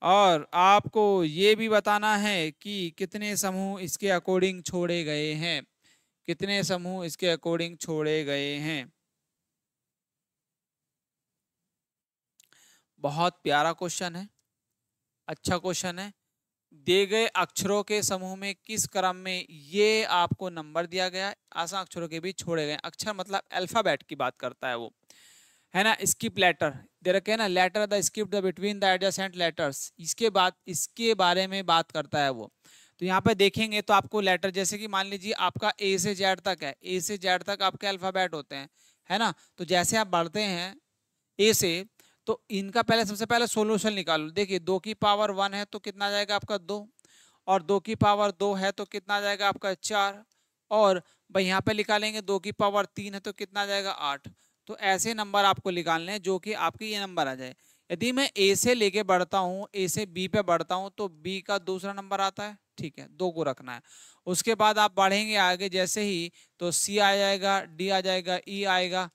और आपको ये भी बताना है कि कितने समूह इसके अकॉर्डिंग छोड़े गए हैं, कितने समूह इसके अकॉर्डिंग छोड़े गए हैं। बहुत प्यारा क्वेश्चन है, अच्छा क्वेश्चन है। दिए गए अक्षरों के समूह में किस क्रम में ये आपको नंबर दिया गया, आसान अक्षरों के बीच छोड़े गए। अक्षर मतलब अल्फाबेट की बात करता है वो, है ना। स्किप लेटर दे रखे है ना, letter the skip the between the adjacent letters, इसके बाद इसके बारे में बात करता है वो। तो यहाँ पे देखेंगे तो आपको लेटर, जैसे कि मान लीजिए आपका ए से जेड तक है, ए से जेड तक आपके अल्फाबेट होते हैं, है ना। तो जैसे आप बढ़ते हैं ए से, तो इनका पहले सबसे पहले सोल्यूशन निकालो। देखिए 2 की पावर 1 है तो कितना जाएगा आपका 2, और 2 की पावर 2 है तो कितना जाएगा आपका 4, और भाई यहाँ पे निकालेंगे 2 की पावर 3 है तो कितना जाएगा 8। तो ऐसे नंबर आपको निकालने हैं जो कि आपके ये नंबर आ जाए। यदि मैं ए से लेके बढ़ता हूँ, ए से बी पे बढ़ता हूँ, तो बी का दूसरा नंबर आता है, ठीक है, 2 को रखना है। उसके बाद आप बढ़ेंगे आगे जैसे ही, तो सी आ जाएगा, डी आ जाएगा, ई आएगा,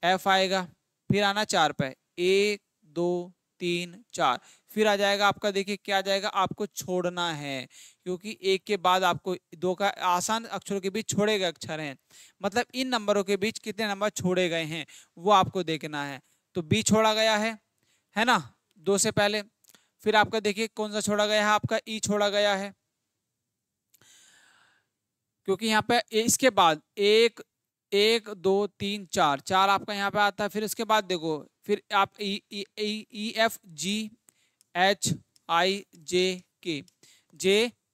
एफ आएगा, फिर आना 4 पे, 1 2 3 4, फिर आ जाएगा आपका, देखिए क्या आ जाएगा, आपको छोड़ना है, क्योंकि एक के बाद आपको 2 का आसान अक्षरों के बीच छोड़े गए अक्षर हैं, मतलब इन नंबरों के बीच कितने नंबर छोड़े गए हैं वो आपको देखना है। तो बी छोड़ा गया है ना, 2 से पहले। फिर आपका देखिए कौन सा छोड़ा गया है, आपका ई छोड़ा गया है, क्योंकि यहाँ पे इसके बाद 1 1 2 3 4 4 आपका यहाँ पे आता है। फिर इसके बाद देखो, फिर आप ई एफ जी एच आई जे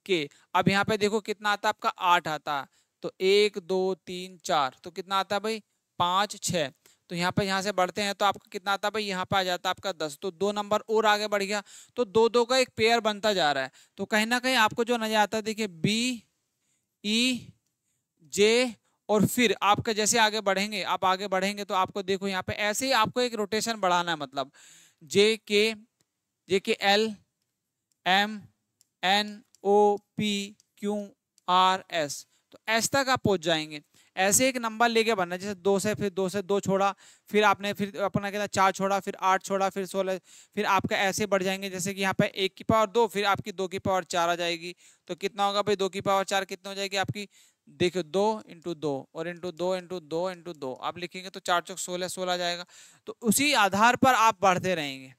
के, अब यहाँ पे देखो कितना आता है आपका 8 आता है। तो 1 2 3 4, तो कितना आता है भाई 5 6। तो यहाँ पे यहाँ से बढ़ते हैं तो आपका कितना आता है भाई, यहाँ पे आ जाता है आपका 10। तो 2 नंबर और आगे बढ़ गया, तो 2 2 का एक पेयर बनता जा रहा है। तो कहीं ना कहीं आपको जो नजर आता है, देखिए बी ई जे, और फिर आपका जैसे आगे बढ़ेंगे, आप आगे बढ़ेंगे तो आपको देखो यहाँ पे ऐसे ही आपको एक रोटेशन बढ़ाना है, मतलब J K L M N O P Q R S, तो एस तक आप पहुंच जाएंगे। ऐसे एक नंबर लेके बनना, जैसे 2 से, फिर 2 से 2 छोड़ा, फिर आपने फिर अपना कहता 4 छोड़ा, फिर 8 छोड़ा, फिर 16, फिर आपका ऐसे बढ़ जाएंगे, जैसे कि यहाँ पे 1 की पावर 2, फिर आपकी 2 की पावर 4 आ जाएगी। तो कितना होगा भाई 2 की पावर 4 कितना हो जाएगी आपकी, देखो 2 इंटू 2 और इंटू 2 इंटू 2 इंटू 2 आप लिखेंगे तो 4 चौक 16 16 जाएगा। तो उसी आधार पर आप बढ़ते रहेंगे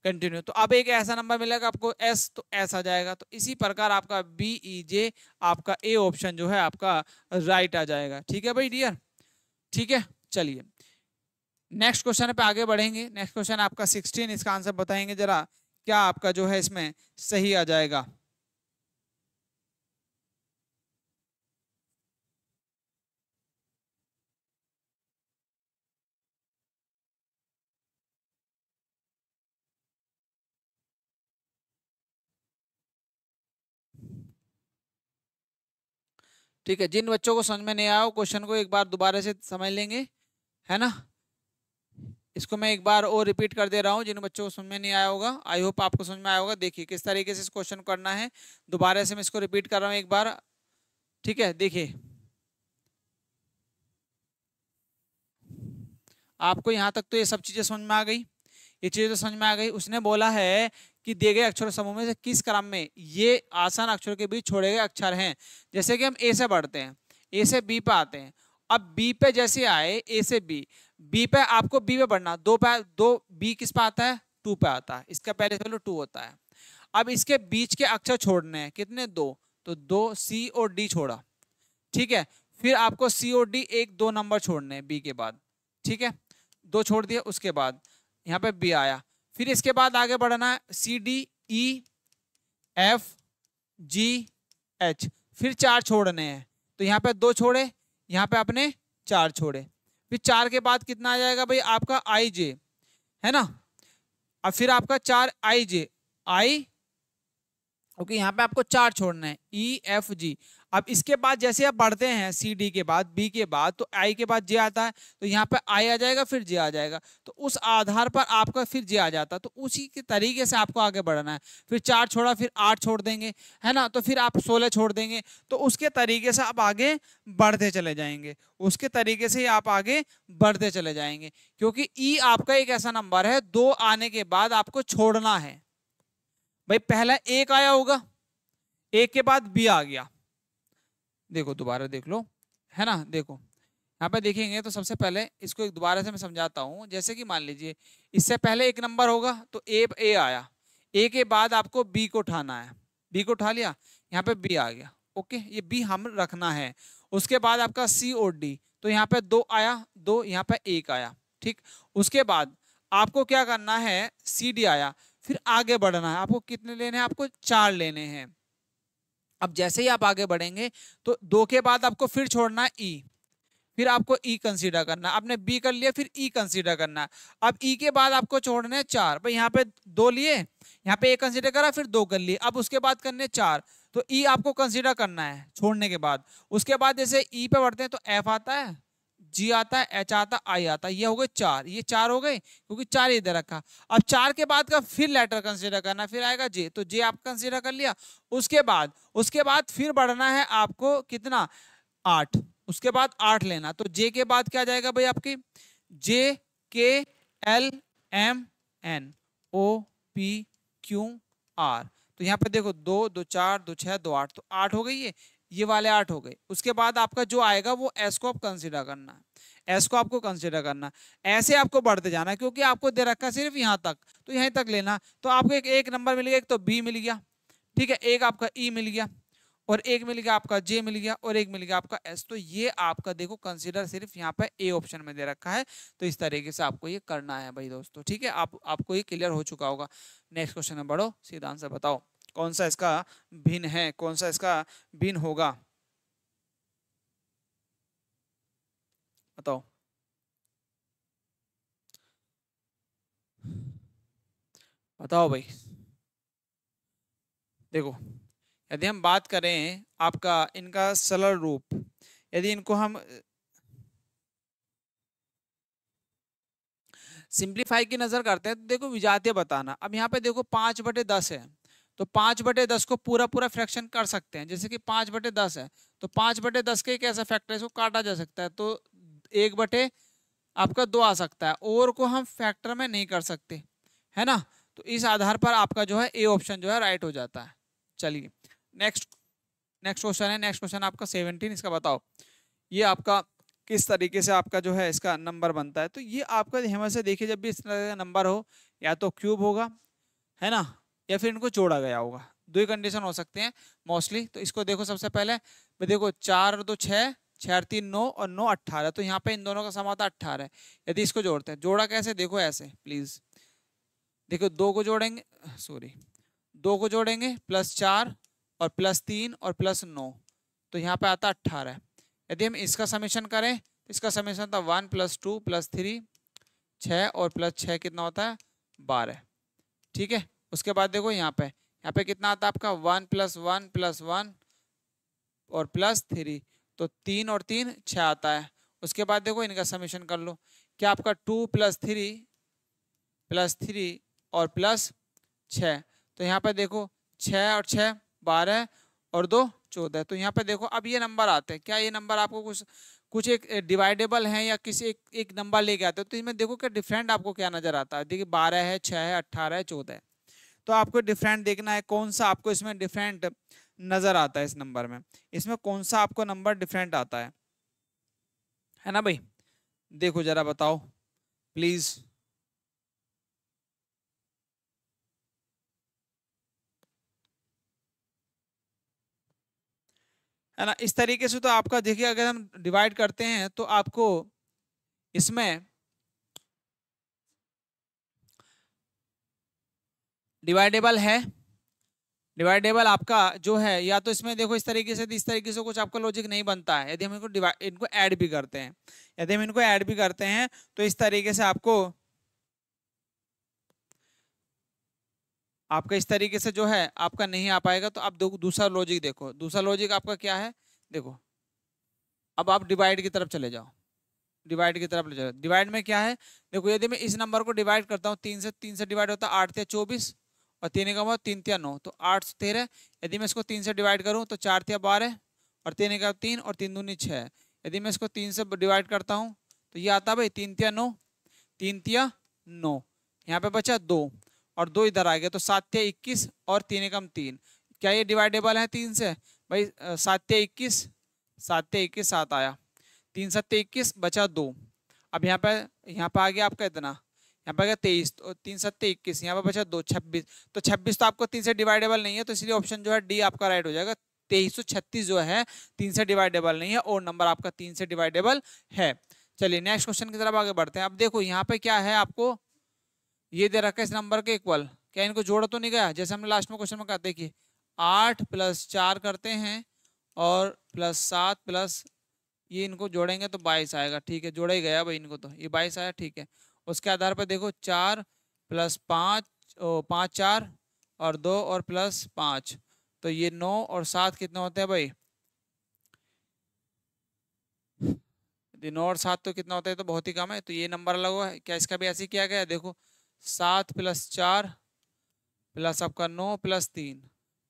कंटिन्यू। तो अब एक ऐसा नंबर मिलेगा आपको एस, तो एस आ जाएगा। तो इसी प्रकार आपका बी ई जे, आपका ए ऑप्शन जो है आपका राइट आ जाएगा। ठीक है भाई डियर, ठीक है। चलिए नेक्स्ट क्वेश्चन पे आगे बढ़ेंगे। नेक्स्ट क्वेश्चन आपका 16, इसका आंसर बताएंगे जरा, क्या आपका जो है इसमें सही आ जाएगा। ठीक है, जिन बच्चों को समझ में नहीं आया क्वेश्चन को एक बार दोबारा से समझ लेंगे, है ना। इसको मैं एक बार और रिपीट कर दे रहा हूँ, जिन बच्चों को समझ में नहीं आया होगा, आई होप आपको समझ में आया होगा। देखिए किस तरीके से इस क्वेश्चन को करना है, दोबारा से मैं इसको रिपीट कर रहा हूँ एक बार, ठीक है। देखिए आपको यहाँ तक तो ये सब चीजें समझ में आ गई, ये चीजें तो समझ में आ गई। उसने बोला है कि दिए गए अक्षर समूह में से किस क्रम में ये आसान अक्षरों के बीच छोड़े गए अक्षर हैं। जैसे कि हम ए से बढ़ते हैं, ए से बी पे आते हैं, अब बी पे जैसे आए, ए से बी, बी पे आपको बी पे बढ़ना, दो बी किस पे आता है 2 पे आता है, इसका पहले वैल्यू 2 होता है। अब इसके बीच के अक्षर छोड़ने हैं, कितने 2, तो 2 सी और डी छोड़ा, ठीक है। फिर आपको सी और डी एक 2 नंबर छोड़ने हैं बी के बाद, ठीक है, 2 छोड़ दिए। उसके बाद यहाँ पे बी आया, फिर इसके बाद आगे बढ़ना है C D E F G H, फिर 4 छोड़ने हैं। तो यहाँ पे 2 छोड़े, यहाँ पे आपने 4 छोड़े, फिर 4 के बाद कितना आ जाएगा भाई आपका आई जे, है ना। अब फिर आपका 4 आई जे आई, ओके, यहाँ पे आपको 4 छोड़ना है ई एफ जी। अब इसके बाद जैसे आप बढ़ते हैं सी डी के बाद बी के बाद तो आई के बाद जे आता है, तो यहाँ पे आई आ जाएगा फिर जे आ जाएगा, तो उस आधार पर आपका फिर जे आ जाता है। तो उसी के तरीके से आपको आगे बढ़ना है। फिर 4 छोड़ा फिर 8 छोड़ देंगे, है ना, तो फिर आप 16 छोड़ देंगे। तो उसके तरीके से आप आगे बढ़ते चले जाएंगे, उसके तरीके से आप आगे बढ़ते चले जाएंगे, क्योंकि ई आपका एक ऐसा नंबर है 2 आने के बाद आपको छोड़ना है। भाई पहला 1 आया होगा, 1 के बाद बी आ गया, देखो दोबारा देख लो, है ना, देखो यहाँ पे देखेंगे तो सबसे पहले इसको एक दोबारा से मैं समझाता हूँ। जैसे कि मान लीजिए इससे पहले एक नंबर होगा तो ए आया, ए के बाद आपको बी को उठाना है, बी को उठा लिया, यहाँ पे बी आ गया, ओके, ये बी हम रखना है। उसके बाद आपका सी और डी, तो यहाँ पे 2 आया, 2 यहाँ पे 1 आया, ठीक। उसके बाद आपको क्या करना है, सी डी आया, फिर आगे बढ़ना है। आपको कितने लेने हैं, आपको 4 लेने हैं। अब जैसे ही आप आगे बढ़ेंगे तो 2 के बाद आपको फिर छोड़ना है ई, फिर आपको ई कंसीडर करना है। आपने बी कर लिया फिर ई कंसीडर करना है। अब ई के बाद आपको छोड़ने हैं 4, भाई यहाँ पे 2 लिए, यहाँ पे ए कंसीडर करा फिर 2 कर लिए, अब उसके बाद करने 4, तो ई आपको कंसीडर करना है छोड़ने के बाद। उसके बाद जैसे ई पे बढ़ते हैं तो एफ आता है, जी आता है, एच आता है, आई आता है, ये हो गए 4, ये 4 हो गए क्योंकि 4 इधर रखा। अब 4 के बाद का फिर लेटर कंसीडर करना, फिर आएगा जे, तो जे आप कंसीडर कर लिया। उसके बाद फिर बढ़ना है आपको कितना, 8, उसके बाद 8 लेना, तो जे के बाद क्या जाएगा भाई आपकी, J K L M N O P Q R, तो यहाँ पे देखो 2 2 4 2 6 2 8, तो 8 हो गई है, ये वाले 8 हो गए। उसके बाद आपका जो आएगा वो एस को आप कंसीडर करना है, एस को आपको कंसीडर करना, ऐसे आपको बढ़ते जाना है, क्योंकि आपको दे रखा सिर्फ यहाँ तक, तो यहीं तक लेना। तो आपको एक नंबर मिल गया, एक तो बी मिल गया, ठीक है, एक आपका ई मिल गया, और एक मिल गया आपका जे मिल गया, और एक मिल गया आपका एस। तो ये आपका देखो कंसीडर सिर्फ यहाँ पे ए ऑप्शन में दे रखा है, तो इस तरीके से आपको ये करना है भाई दोस्तों, ठीक है। आपको ये क्लियर हो चुका होगा। नेक्स्ट क्वेश्चन में बढ़ो, सीधा आंसर बताओ कौन सा इसका भिन्न है, कौन सा इसका भिन्न होगा, बताओ बताओ भाई। देखो यदि हम बात करें आपका इनका सरल रूप, यदि इनको हम सिंप्लीफाई की नजर करते हैं तो देखो विजातीय बताना। अब यहाँ पे देखो 5/10 है, तो 5/10 को पूरा पूरा फ्रैक्शन कर सकते हैं, जैसे कि 5/10 है, तो 5/10 के एक ऐसा फैक्टर है इसको काटा जा सकता है, तो 1 आपका 2 आ सकता है, और को हम फैक्टर में नहीं कर सकते, है ना। तो इस आधार पर आपका जो है ए ऑप्शन जो है राइट हो जाता है। चलिए नेक्स्ट नेक्स्ट क्वेश्चन है, नेक्स्ट क्वेश्चन आपका 17, इसका बताओ ये आपका किस तरीके से आपका जो है इसका नंबर बनता है। तो ये आपका ध्यान से देखिए, जब भी इस तरह का नंबर हो या तो क्यूब होगा, है ना, या फिर इनको जोड़ा गया होगा, दो ही कंडीशन हो सकते हैं मोस्टली। तो इसको देखो सबसे पहले, देखो 4 और 2 6, 6 और 3 9, और 9 18, तो यहाँ पे इन दोनों का सम आता है 18। यदि इसको जोड़ते हैं, जोड़ा कैसे, देखो ऐसे प्लीज, देखो 2 को जोड़ेंगे, सॉरी 2 को जोड़ेंगे +4 और +3 और +9, तो यहाँ पे आता है 18। यदि हम इसका समेशन करें तो इसका समेशन था 1 + 2 + 3 6, और +6 कितना होता है 12, ठीक है। उसके बाद देखो यहाँ पे कितना आता है आपका 1 + 1 + 1 और +3, तो 3 और 3 6 आता है। उसके बाद देखो इनका समेशन कर लो, क्या आपका 2 + 3 और +6, तो यहाँ पे देखो 6 और 6 12 और 2 14, तो यहाँ पे देखो अब ये नंबर आते हैं, क्या ये नंबर आपको कुछ कुछ एक डिवाइडेबल है या किसी एक नंबर लेके आते हो, तो इसमें देखो क्या डिफरेंट आपको क्या नजर आता है। देखिए 12 है, 6 है, 18 है, 14 है, तो आपको डिफरेंट देखना है, कौन सा आपको इसमें डिफरेंट नजर आता है, इस नंबर में इसमें कौन सा आपको नंबर डिफरेंट आता है ना भाई। देखो जरा बताओ प्लीज। है ना, इस तरीके से तो आपका देखिए अगर हम डिवाइड करते हैं तो आपको इसमें डिवाइडेबल है, डिवाइडेबल आपका जो है या तो इसमें देखो इस तरीके से कुछ आपका लॉजिक नहीं बनता है। यदि हम इनको ऐड भी करते हैं, यदि हम इनको ऐड भी करते हैं तो इस तरीके से आपको आपका इस तरीके से जो है आपका नहीं आ पाएगा। तो आप दूसरा लॉजिक देखो, दूसरा लॉजिक आपका क्या है, देखो अब आप डिवाइड की तरफ चले जाओ, डिवाइड की तरफ ले जाओ। डिवाइड में क्या है, देखो यदि मैं इस नंबर को डिवाइड करता हूँ 3 से, 3 से डिवाइड होता है 8 या 24 और 3 का 3 या 9, तो 8 से 13। यदि मैं इसको 3 से डिवाइड करूँ तो 4 या 12 और 3 का 3 और 3 दूनी 6। यदि मैं इसको 3 से डिवाइड करता हूँ तो ये आता है भाई 3 या 9, 3 या 9, यहाँ पे बचा 2 और 2 इधर आ गया, तो 7 या 21 और 3 कम 3। क्या ये डिवाइडेबल है 3 से भाई? 7 या 21, 7 या 21 7 आया, 3 7 21 बचा 2। अब यहाँ पे आ गया आपका इतना, यहाँ पे आ गया 23, तो 3 7 21, यहाँ पे बचा 2 26। तो 26 तो आपको 3 से डिवाइडेबल नहीं है, तो इसलिए ऑप्शन जो है डी आपका राइट हो जाएगा। 2336 जो है 3 से डिवाइडेबल नहीं है और नंबर आपका 3 से डिवाइडेबल है। चलिए नेक्स्ट क्वेश्चन की तरफ आगे बढ़ते हैं। अब देखो यहाँ पे क्या है, आपको ये दे रखा है इस नंबर के इक्वल, क्या इनको जोड़ा तो नहीं गया? जैसे हमने लास्ट में क्वेश्चन में कहा, देखिए 8 + 4 करते हैं और +7 प्लस ये इनको जोड़ेंगे तो 22 आएगा। ठीक है, जोड़ा ही गया भाई इनको, तो ये 22 आया। ठीक है, उसके आधार पर देखो 4 + 5, 5 4 और 2 और +5, तो ये 9 और 7 कितने होते हैं भाई? 9 और 7 तो कितना होता है, तो बहुत ही कम है, तो ये नंबर अलग हुआ है। क्या इसका भी ऐसे ही किया गया है? देखो 7 + 4 प्लस आपका 9 + 3,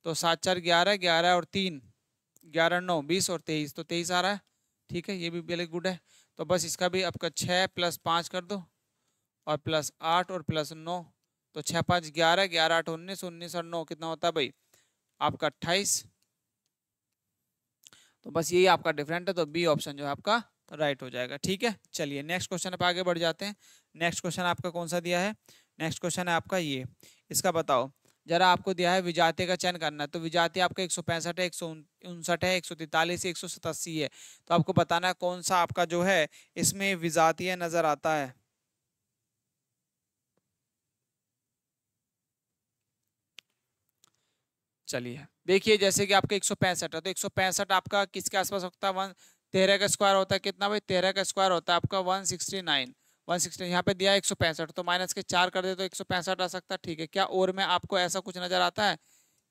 तो 7 4 11, 11 और 3 11 9 20 और 23, तो 23 आ रहा है। ठीक है, ये भी वेरी गुड है। तो बस इसका भी आपका 6 + 5 कर दो और +8 और +9, तो 6 5 11, 11 8 19, 19 और 9 कितना होता है भाई आपका 28। तो बस यही आपका डिफरेंट है, तो बी ऑप्शन जो है आपका राइट हो जाएगा। ठीक है, चलिए नेक्स्ट क्वेश्चन पे आगे बढ़ जाते हैं। नेक्स्ट क्वेश्चन आपका कौन सा दिया है? नेक्स्ट क्वेश्चन है आपका ये, इसका बताओ जरा। आपको दिया है विजातीय का चयन करना है, तो विजातीय आपका 165 है, 159 है, 143 है, 187 है। तो आपको बताना है कौन सा आपका जो है इसमें विजातीय नजर आता है। चलिए देखिए, जैसे कि आपका 165 है, तो 165 आपका किसके आसपास होता है? 13 का स्क्वायर होता है कितना भाई? 13 का स्क्वायर होता है आपका 169। 160 यहाँ पे दिया है 165, तो माइनस के 4 कर दे तो 165 आ सकता है। ठीक है, क्या और में आपको ऐसा कुछ नजर आता है?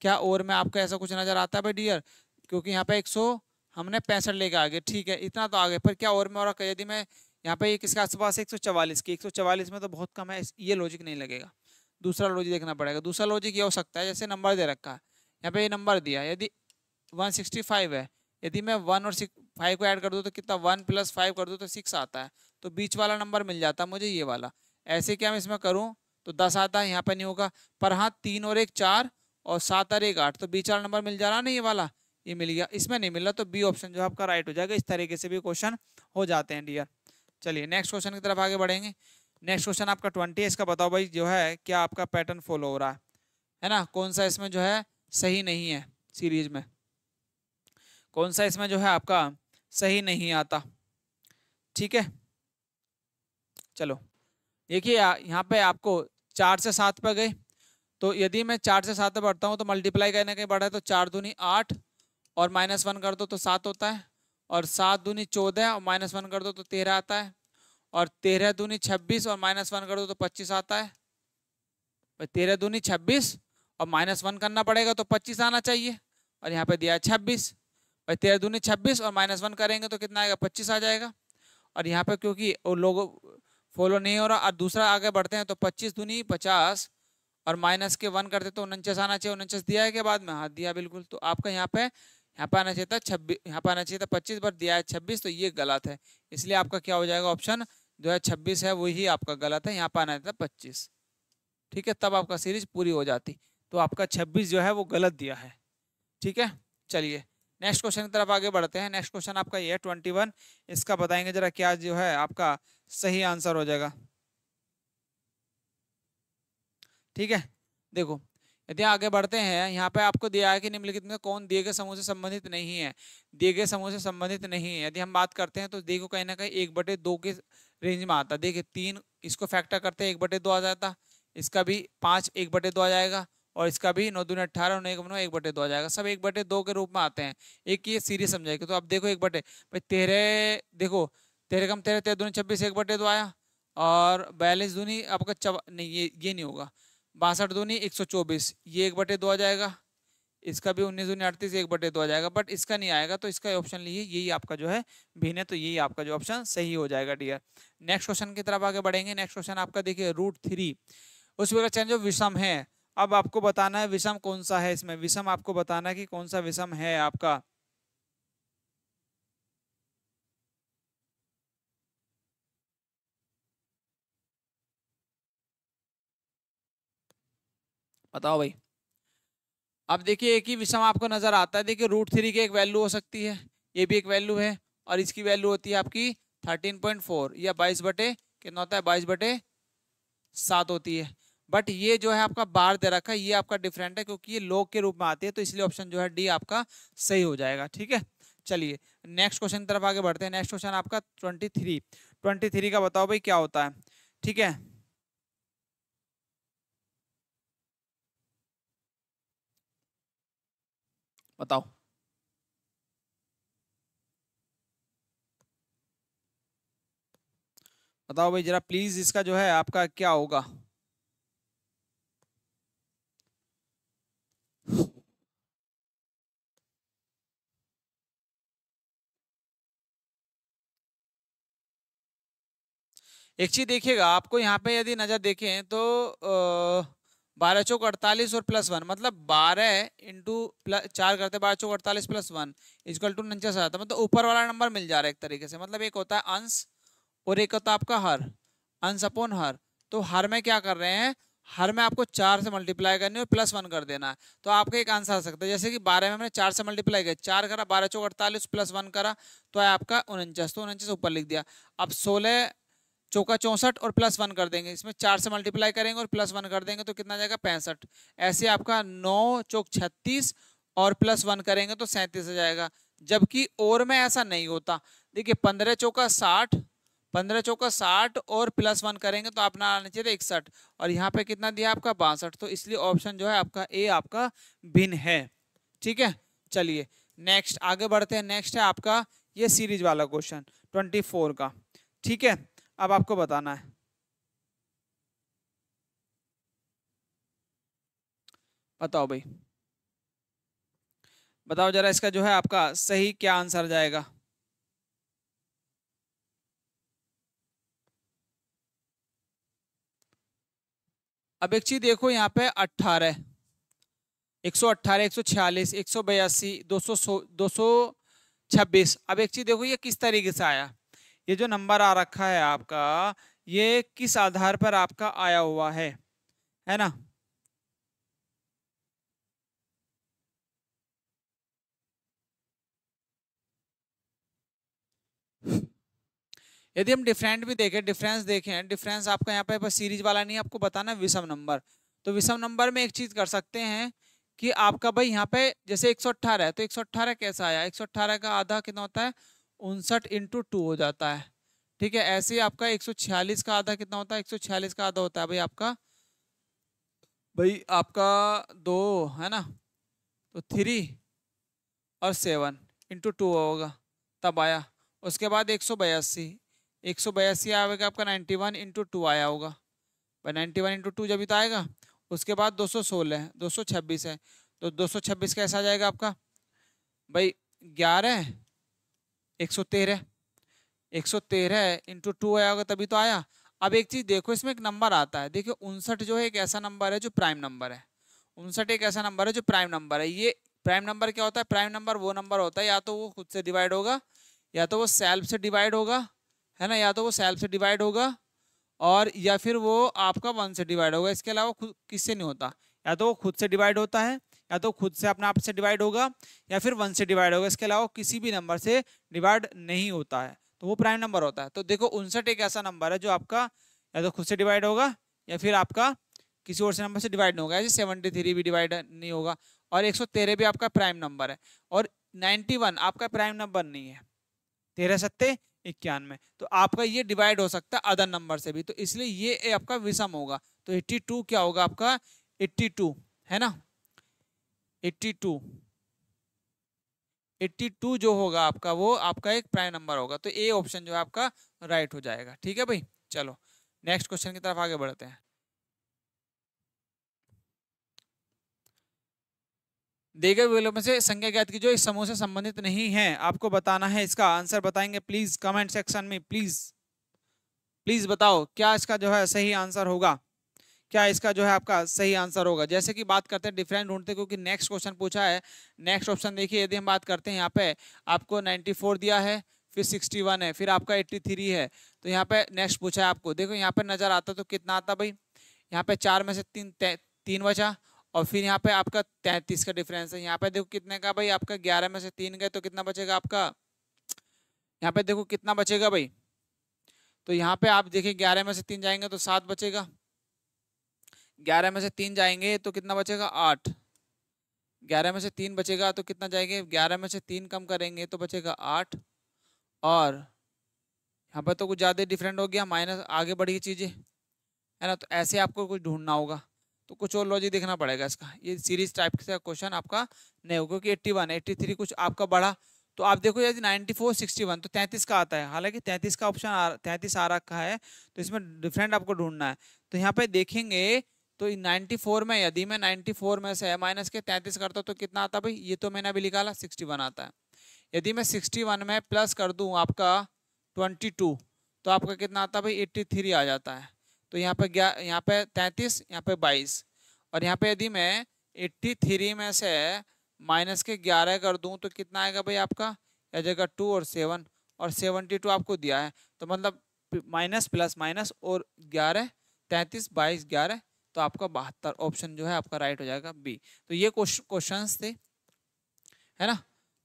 क्या और में आपको ऐसा कुछ नजर आता है भाई डियर? क्योंकि यहाँ पे 100 हमने 65 लेके आ गए। ठीक है, इतना तो आ गए, पर क्या और में? और यदि मैं यहाँ पे किसके आसपास 144 की, 144 में तो बहुत कम है, ये लॉजिक नहीं लगेगा। दूसरा लॉजिक देखना पड़ेगा। दूसरा लॉजिक ये हो सकता है, जैसे नंबर दे रखा है, यहाँ पे ये नंबर दिया, यदि 165 है, यदि मैं 1 और 5 को ऐड कर दूँ तो कितना? 1 + 5 कर दूँ तो 6 आता है, तो बीच वाला नंबर मिल जाता है मुझे, ये वाला। ऐसे क्या मैं इसमें करूँ तो 10 आता है, यहाँ पे नहीं होगा। पर हाँ 3 और 1 4 और 7 और 1 8, तो बीच वाला नंबर मिल जा रहा ना, ये वाला, ये मिल गया। इसमें नहीं मिल रहा, तो बी ऑप्शन जो आपका राइट हो जाएगा। इस तरीके से भी क्वेश्चन हो जाते हैं डियर। चलिए नेक्स्ट क्वेश्चन की तरफ आगे बढ़ेंगे। नेक्स्ट क्वेश्चन आपका 20 है, इसका बताओ भाई जो है क्या आपका पैटर्न फॉलो हो रहा है ना? कौन सा इसमें जो है सही नहीं है सीरीज में, कौन सा इसमें जो है आपका सही नहीं आता? ठीक है, चलो देखिए यहाँ पे आपको 4 से 7 पे गए, तो यदि मैं 4 से 7 पे बढ़ता हूँ तो मल्टीप्लाई करने के बढ़ा है, तो 4 दूनी 8 और -1 कर दो तो 7 होता है, और 7 दूनी 14 और -1 कर दो तो 13 आता है, और 13 दूनी 26 और -1 कर दो तो 25 आता है। 13 दूनी 26 और -1 करना पड़ेगा तो 25 आना चाहिए, और यहाँ पे दिया है 26। भाई 13 दूनी 26 और -1 करेंगे तो कितना आएगा? 25 आ जाएगा। और यहाँ पे क्योंकि वो लोग फॉलो नहीं हो रहा, और दूसरा आगे बढ़ते हैं, तो 25 दूनी 50 और -1 करते तो 49 आना चाहिए। 49 दिया है क्या बाद में? हाँ दिया बिल्कुल। तो आपका यहाँ पे आना चाहिए था 26, यहाँ पे आना चाहिए था 25, पर दिया है 26, तो ये गलत है। इसलिए आपका क्या हो जाएगा? ऑप्शन जो है 26 है वही आपका गलत है, यहाँ पे आना था 25। ठीक है, तब आपका सीरीज पूरी हो जाती। तो आपका 26 जो है वो गलत दिया है। ठीक है, चलिए नेक्स्ट क्वेश्चन की तरफ आगे बढ़ते हैं। नेक्स्ट क्वेश्चन आपका ये है 21, इसका बताएंगे जरा क्या जो है आपका सही आंसर हो जाएगा। ठीक है, देखो यदि आगे बढ़ते हैं, यहाँ पे आपको दिया है कि निम्नलिखित में कौन दिए गए समूह से संबंधित नहीं है? दिए गए समूह से संबंधित नहीं है यदि हम बात करते हैं, तो देखो कहीं ना कहीं 1/2 के रेंज में आता है। देखिए 3 इसको फैक्टर करते हैं 1/2 आ जाता, इसका भी 5 1/2 आ जाएगा, और इसका भी 9 दूनी 18 9 1 1/2 आ जाएगा। सब 1/2 के रूप में आते हैं। एक ये सीरीज समझाएगी। तो अब देखो 1/, भाई 13, देखो 13 कम 13 13 दूनी 26 1/2 आया, और 42 दूनी आपका नहीं, ये नहीं होगा। 62 दूनी 124, ये 1/2 आ जाएगा। इसका भी 19 दूनी 38, 1/2 आ जाएगा, बट इसका नहीं आएगा, तो इसका ऑप्शन लीजिए, यही आपका जो है भिन्न है, तो यही आपका जो ऑप्शन सही हो जाएगा डियर। नेक्स्ट क्वेश्चन की तरफ आगे बढ़ेंगे। नेक्स्ट क्वेश्चन आपका देखिए √3, उसमें चेंज जो विषम है, अब आपको बताना है विषम कौन सा है, इसमें विषम आपको बताना है कि कौन सा विषम है आपका। बताओ भाई। अब देखिए एक ही विषम आपको नजर आता है, देखिए √3 की एक वैल्यू हो सकती है, ये भी एक वैल्यू है, और इसकी वैल्यू होती है आपकी 13.4 या 22 बटे कितना होता है, 22/7 होती है। बट ये जो है आपका बार दे रखा है, ये आपका डिफरेंट है, क्योंकि ये लॉग के रूप में आती है, तो इसलिए ऑप्शन जो है डी आपका सही हो जाएगा। ठीक है, चलिए नेक्स्ट क्वेश्चन की तरफ आगे बढ़ते हैं। नेक्स्ट क्वेश्चन आपका 23 का बताओ भाई क्या होता है। ठीक है, बताओ। बताओ भाई जरा प्लीज, इसका जो है आपका क्या होगा। एक चीज देखिएगा, आपको यहाँ पे यदि नजर देखें तो 12 चौक 48 और +1, मतलब 12 इंटू 4 करते 12 चौक 48 +1 इक्वल टू 49 आता है, मतलब ऊपर वाला नंबर मिल जा रहा है एक तरीके से। मतलब एक होता है अंश और एक होता है आपका हर, अंश अपॉन हर। तो हर में क्या कर रहे हैं, हर में आपको 4 से मल्टीप्लाई करनी है और +1 कर देना है, तो आपका एक आंसर आ सकता है। जैसे कि 12 में हमने 4 से मल्टीप्लाई किया, 4 करा, 12 चौक 48 +1 करा, तो है आपका 49, तो 49 ऊपर लिख दिया। अब 16 चौका 64 और +1 कर देंगे, इसमें 4 से मल्टीप्लाई करेंगे और +1 कर देंगे, तो कितना आ जाएगा 65। ऐसे आपका 9 चौक 36 और +1 करेंगे तो 37 आ जाएगा। जबकि और में ऐसा नहीं होता, देखिए 15 चौका 60, 15 चौका 60 और +1 करेंगे तो अपना आना चाहिए 61, और यहाँ पे कितना दिया आपका 62, तो इसलिए ऑप्शन जो है आपका ए आपका भिन्न है। ठीक है, चलिए नेक्स्ट आगे बढ़ते हैं। नेक्स्ट है आपका ये सीरीज वाला क्वेश्चन 24 का। ठीक है, अब आपको बताना है, बताओ भाई, बताओ जरा इसका जो है आपका सही क्या आंसर जाएगा। अब एक चीज देखो यहाँ पे 18, 118, 146, 182, 226। अब एक चीज देखो ये किस तरीके से आया, ये जो नंबर आ रखा है आपका, ये किस आधार पर आपका आया हुआ है ना। यदि हम डिफरेंट भी देखें, डिफरेंस देखें, डिफरेंस आपका यहाँ पे बस सीरीज वाला नहीं, आपको बताना है विषम नंबर। तो विषम नंबर में एक चीज कर सकते हैं कि आपका भाई यहाँ पे जैसे 118 है, तो 118 कैसा आया, 118 का आधा कितना होता है, 59 × 2 हो जाता है। ठीक है, ऐसे ही आपका 146 का आधा कितना होता है, 146 का आधा होता है भाई आपका 2 है ना, तो 3 और 7 × 2 होगा, तब आया। उसके बाद 182, 182 आएगा आपका 91 × 2 आया होगा भाई, 91 × 2 जब भी तो आएगा। उसके बाद 216, 226 है, तो 226 कैसा आ जाएगा आपका भाई, 11, 113, 113 × 2 आया होगा, तभी तो आया। अब एक चीज देखो, इसमें एक नंबर आता है, देखिए 59 जो है एक ऐसा नंबर है जो प्राइम नंबर है, 59 एक ऐसा नंबर है जो प्राइम नंबर है। ये प्राइम नंबर क्या होता है, प्राइम नंबर वो नंबर होता है या तो वो खुद से डिवाइड होगा, या तो वो सेल्फ से डिवाइड होगा, है ना, या तो वो सेल्फ से डिवाइड होगा, और या फिर वो आपका 1 से डिवाइड होगा। इसके अलावा खुद किससे नहीं होता, या तो वो खुद से डिवाइड होता है, या तो खुद से अपने आप से डिवाइड होगा, या फिर 1 से डिवाइड होगा। इसके अलावा किसी भी नंबर से डिवाइड नहीं होता है, तो वो प्राइम नंबर होता है। तो देखो 59 एक ऐसा नंबर है जो आपका या तो खुद से डिवाइड होगा, या फिर आपका किसी और से नंबर से डिवाइड नहीं होगा, ऐसे 73 भी डिवाइड नहीं होगा, और 113 भी आपका प्राइम नंबर है, और 91 आपका प्राइम नंबर नहीं है, 13×7 = 91, तो आपका ये डिवाइड हो सकता है अदर नंबर से भी, तो इसलिए ये आपका विषम होगा। तो 82 क्या होगा आपका, 82 है ना, 82, 82 जो होगा आपका वो आपका एक प्राइम नंबर होगा, तो ए ऑप्शन जो है आपका राइट हो जाएगा। ठीक है भाई, चलो नेक्स्ट क्वेश्चन की तरफ आगे बढ़ते हैं। दिए गए विकल्पों में से संख्या ज्ञात की जो इस समूह से संबंधित नहीं है, आपको बताना है। इसका आंसर बताएंगे प्लीज कमेंट सेक्शन में। प्लीज प्लीज बताओ क्या इसका जो है सही आंसर होगा, क्या इसका जो है आपका सही आंसर होगा। जैसे कि बात करते हैं डिफरेंट ढूंढते, क्योंकि नेक्स्ट क्वेश्चन पूछा है। नेक्स्ट ऑप्शन देखिए, यदि हम बात करते हैं यहाँ पे आपको 94 दिया है, फिर 61 है, फिर आपका 83 है। तो यहाँ पे नेक्स्ट पूछा है आपको, देखो यहाँ पे नजर आता तो कितना आता भाई, यहाँ पे 4 में से 3 बचा, और फिर यहाँ पे आपका 33 का डिफरेंस है। यहाँ पे देखो कितने का भाई, आपका 11 में से 3 गए तो कितना बचेगा आपका, यहाँ पे देखो कितना बचेगा भाई। तो यहाँ पे आप देखिए 11 में से 3 जाएंगे तो 7 बचेगा, 11 में से 3 जाएंगे तो कितना बचेगा 8, 11 में से 3 बचेगा तो कितना जाएंगे, 11 में से 3 कम करेंगे तो बचेगा 8, और यहाँ पर तो कुछ ज़्यादा डिफरेंट हो गया, माइनस आगे बढ़ी चीज़ें, है ना। तो ऐसे आपको कुछ ढूंढना होगा, तो कुछ और लॉजिक देखना पड़ेगा इसका। ये सीरीज टाइप का क्वेश्चन आपका नहीं होगा, क्योंकि 81 83 कुछ आपका बढ़ा। तो आप देखो यदि 94 61 तो 33 का आता है, हालांकि 33 का ऑप्शन 33 आ रखा है, तो इसमें डिफरेंट आपको ढूंढना है। तो यहाँ पे देखेंगे तो 94 में, यदि मैं 94 में से माइनस के 33 करता हूँ तो कितना आता भाई, ये तो मैंने अभी निकाला 61 आता है। यदि मैं 61 में प्लस कर दूं आपका 22 तो आपका कितना आता भाई 83 आ जाता है। तो यहाँ पे यहाँ पे 33, यहाँ पे 22, और यहाँ पे यदि मैं 83 में से माइनस के 11 कर दूं तो कितना आएगा भाई आपका, आ जाएगा 2 और 7, और 72 आपको दिया है। तो मतलब माइनस प्लस माइनस और 11, 33 22 11, तो आपका 72 ऑप्शन जो है आपका राइट हो जाएगा बी। तो ये क्वेश्चंस थे, है ना।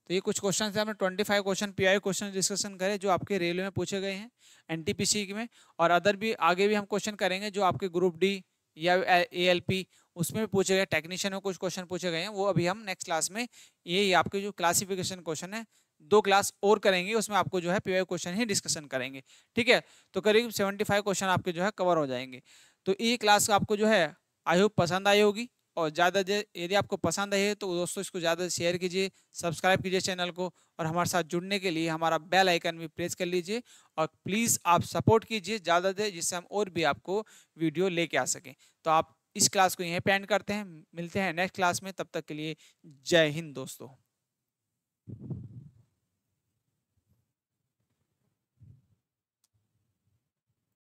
तो ये कुछ क्वेश्चन थे, हमने 25 क्वेश्चन पीआई क्वेश्चन डिस्कशन करे जो आपके रेलवे में पूछे गए हैं, एनटीपीसी में, और अदर भी आगे भी हम क्वेश्चन करेंगे जो आपके ग्रुप डी या एएलपी उसमें भी पूछे गए, टेक्नीशियन में कुछ क्वेश्चन पूछे गए हैं, वो अभी हम नेक्स्ट क्लास में ये आपके जो क्लासिफिकेशन क्वेश्चन है 2 क्लास और करेंगे, उसमें आपको जो है पीआई क्वेश्चन ही डिस्कशन करेंगे, ठीक है। तो करीब 75 क्वेश्चन आपके जो है कवर हो जाएंगे। तो ये क्लास आपको जो है आई होप पसंद आई होगी, और ज़्यादा यदि आपको पसंद है तो दोस्तों इसको ज़्यादा शेयर कीजिए, सब्सक्राइब कीजिए चैनल को, और हमारे साथ जुड़ने के लिए हमारा बेल आइकन भी प्रेस कर लीजिए, और प्लीज़ आप सपोर्ट कीजिए ज़्यादा से, जिससे हम और भी आपको वीडियो लेके आ सकें। तो आप इस क्लास को यहीं पे एंड करते हैं, मिलते हैं नेक्स्ट क्लास में, तब तक के लिए जय हिंद दोस्तों।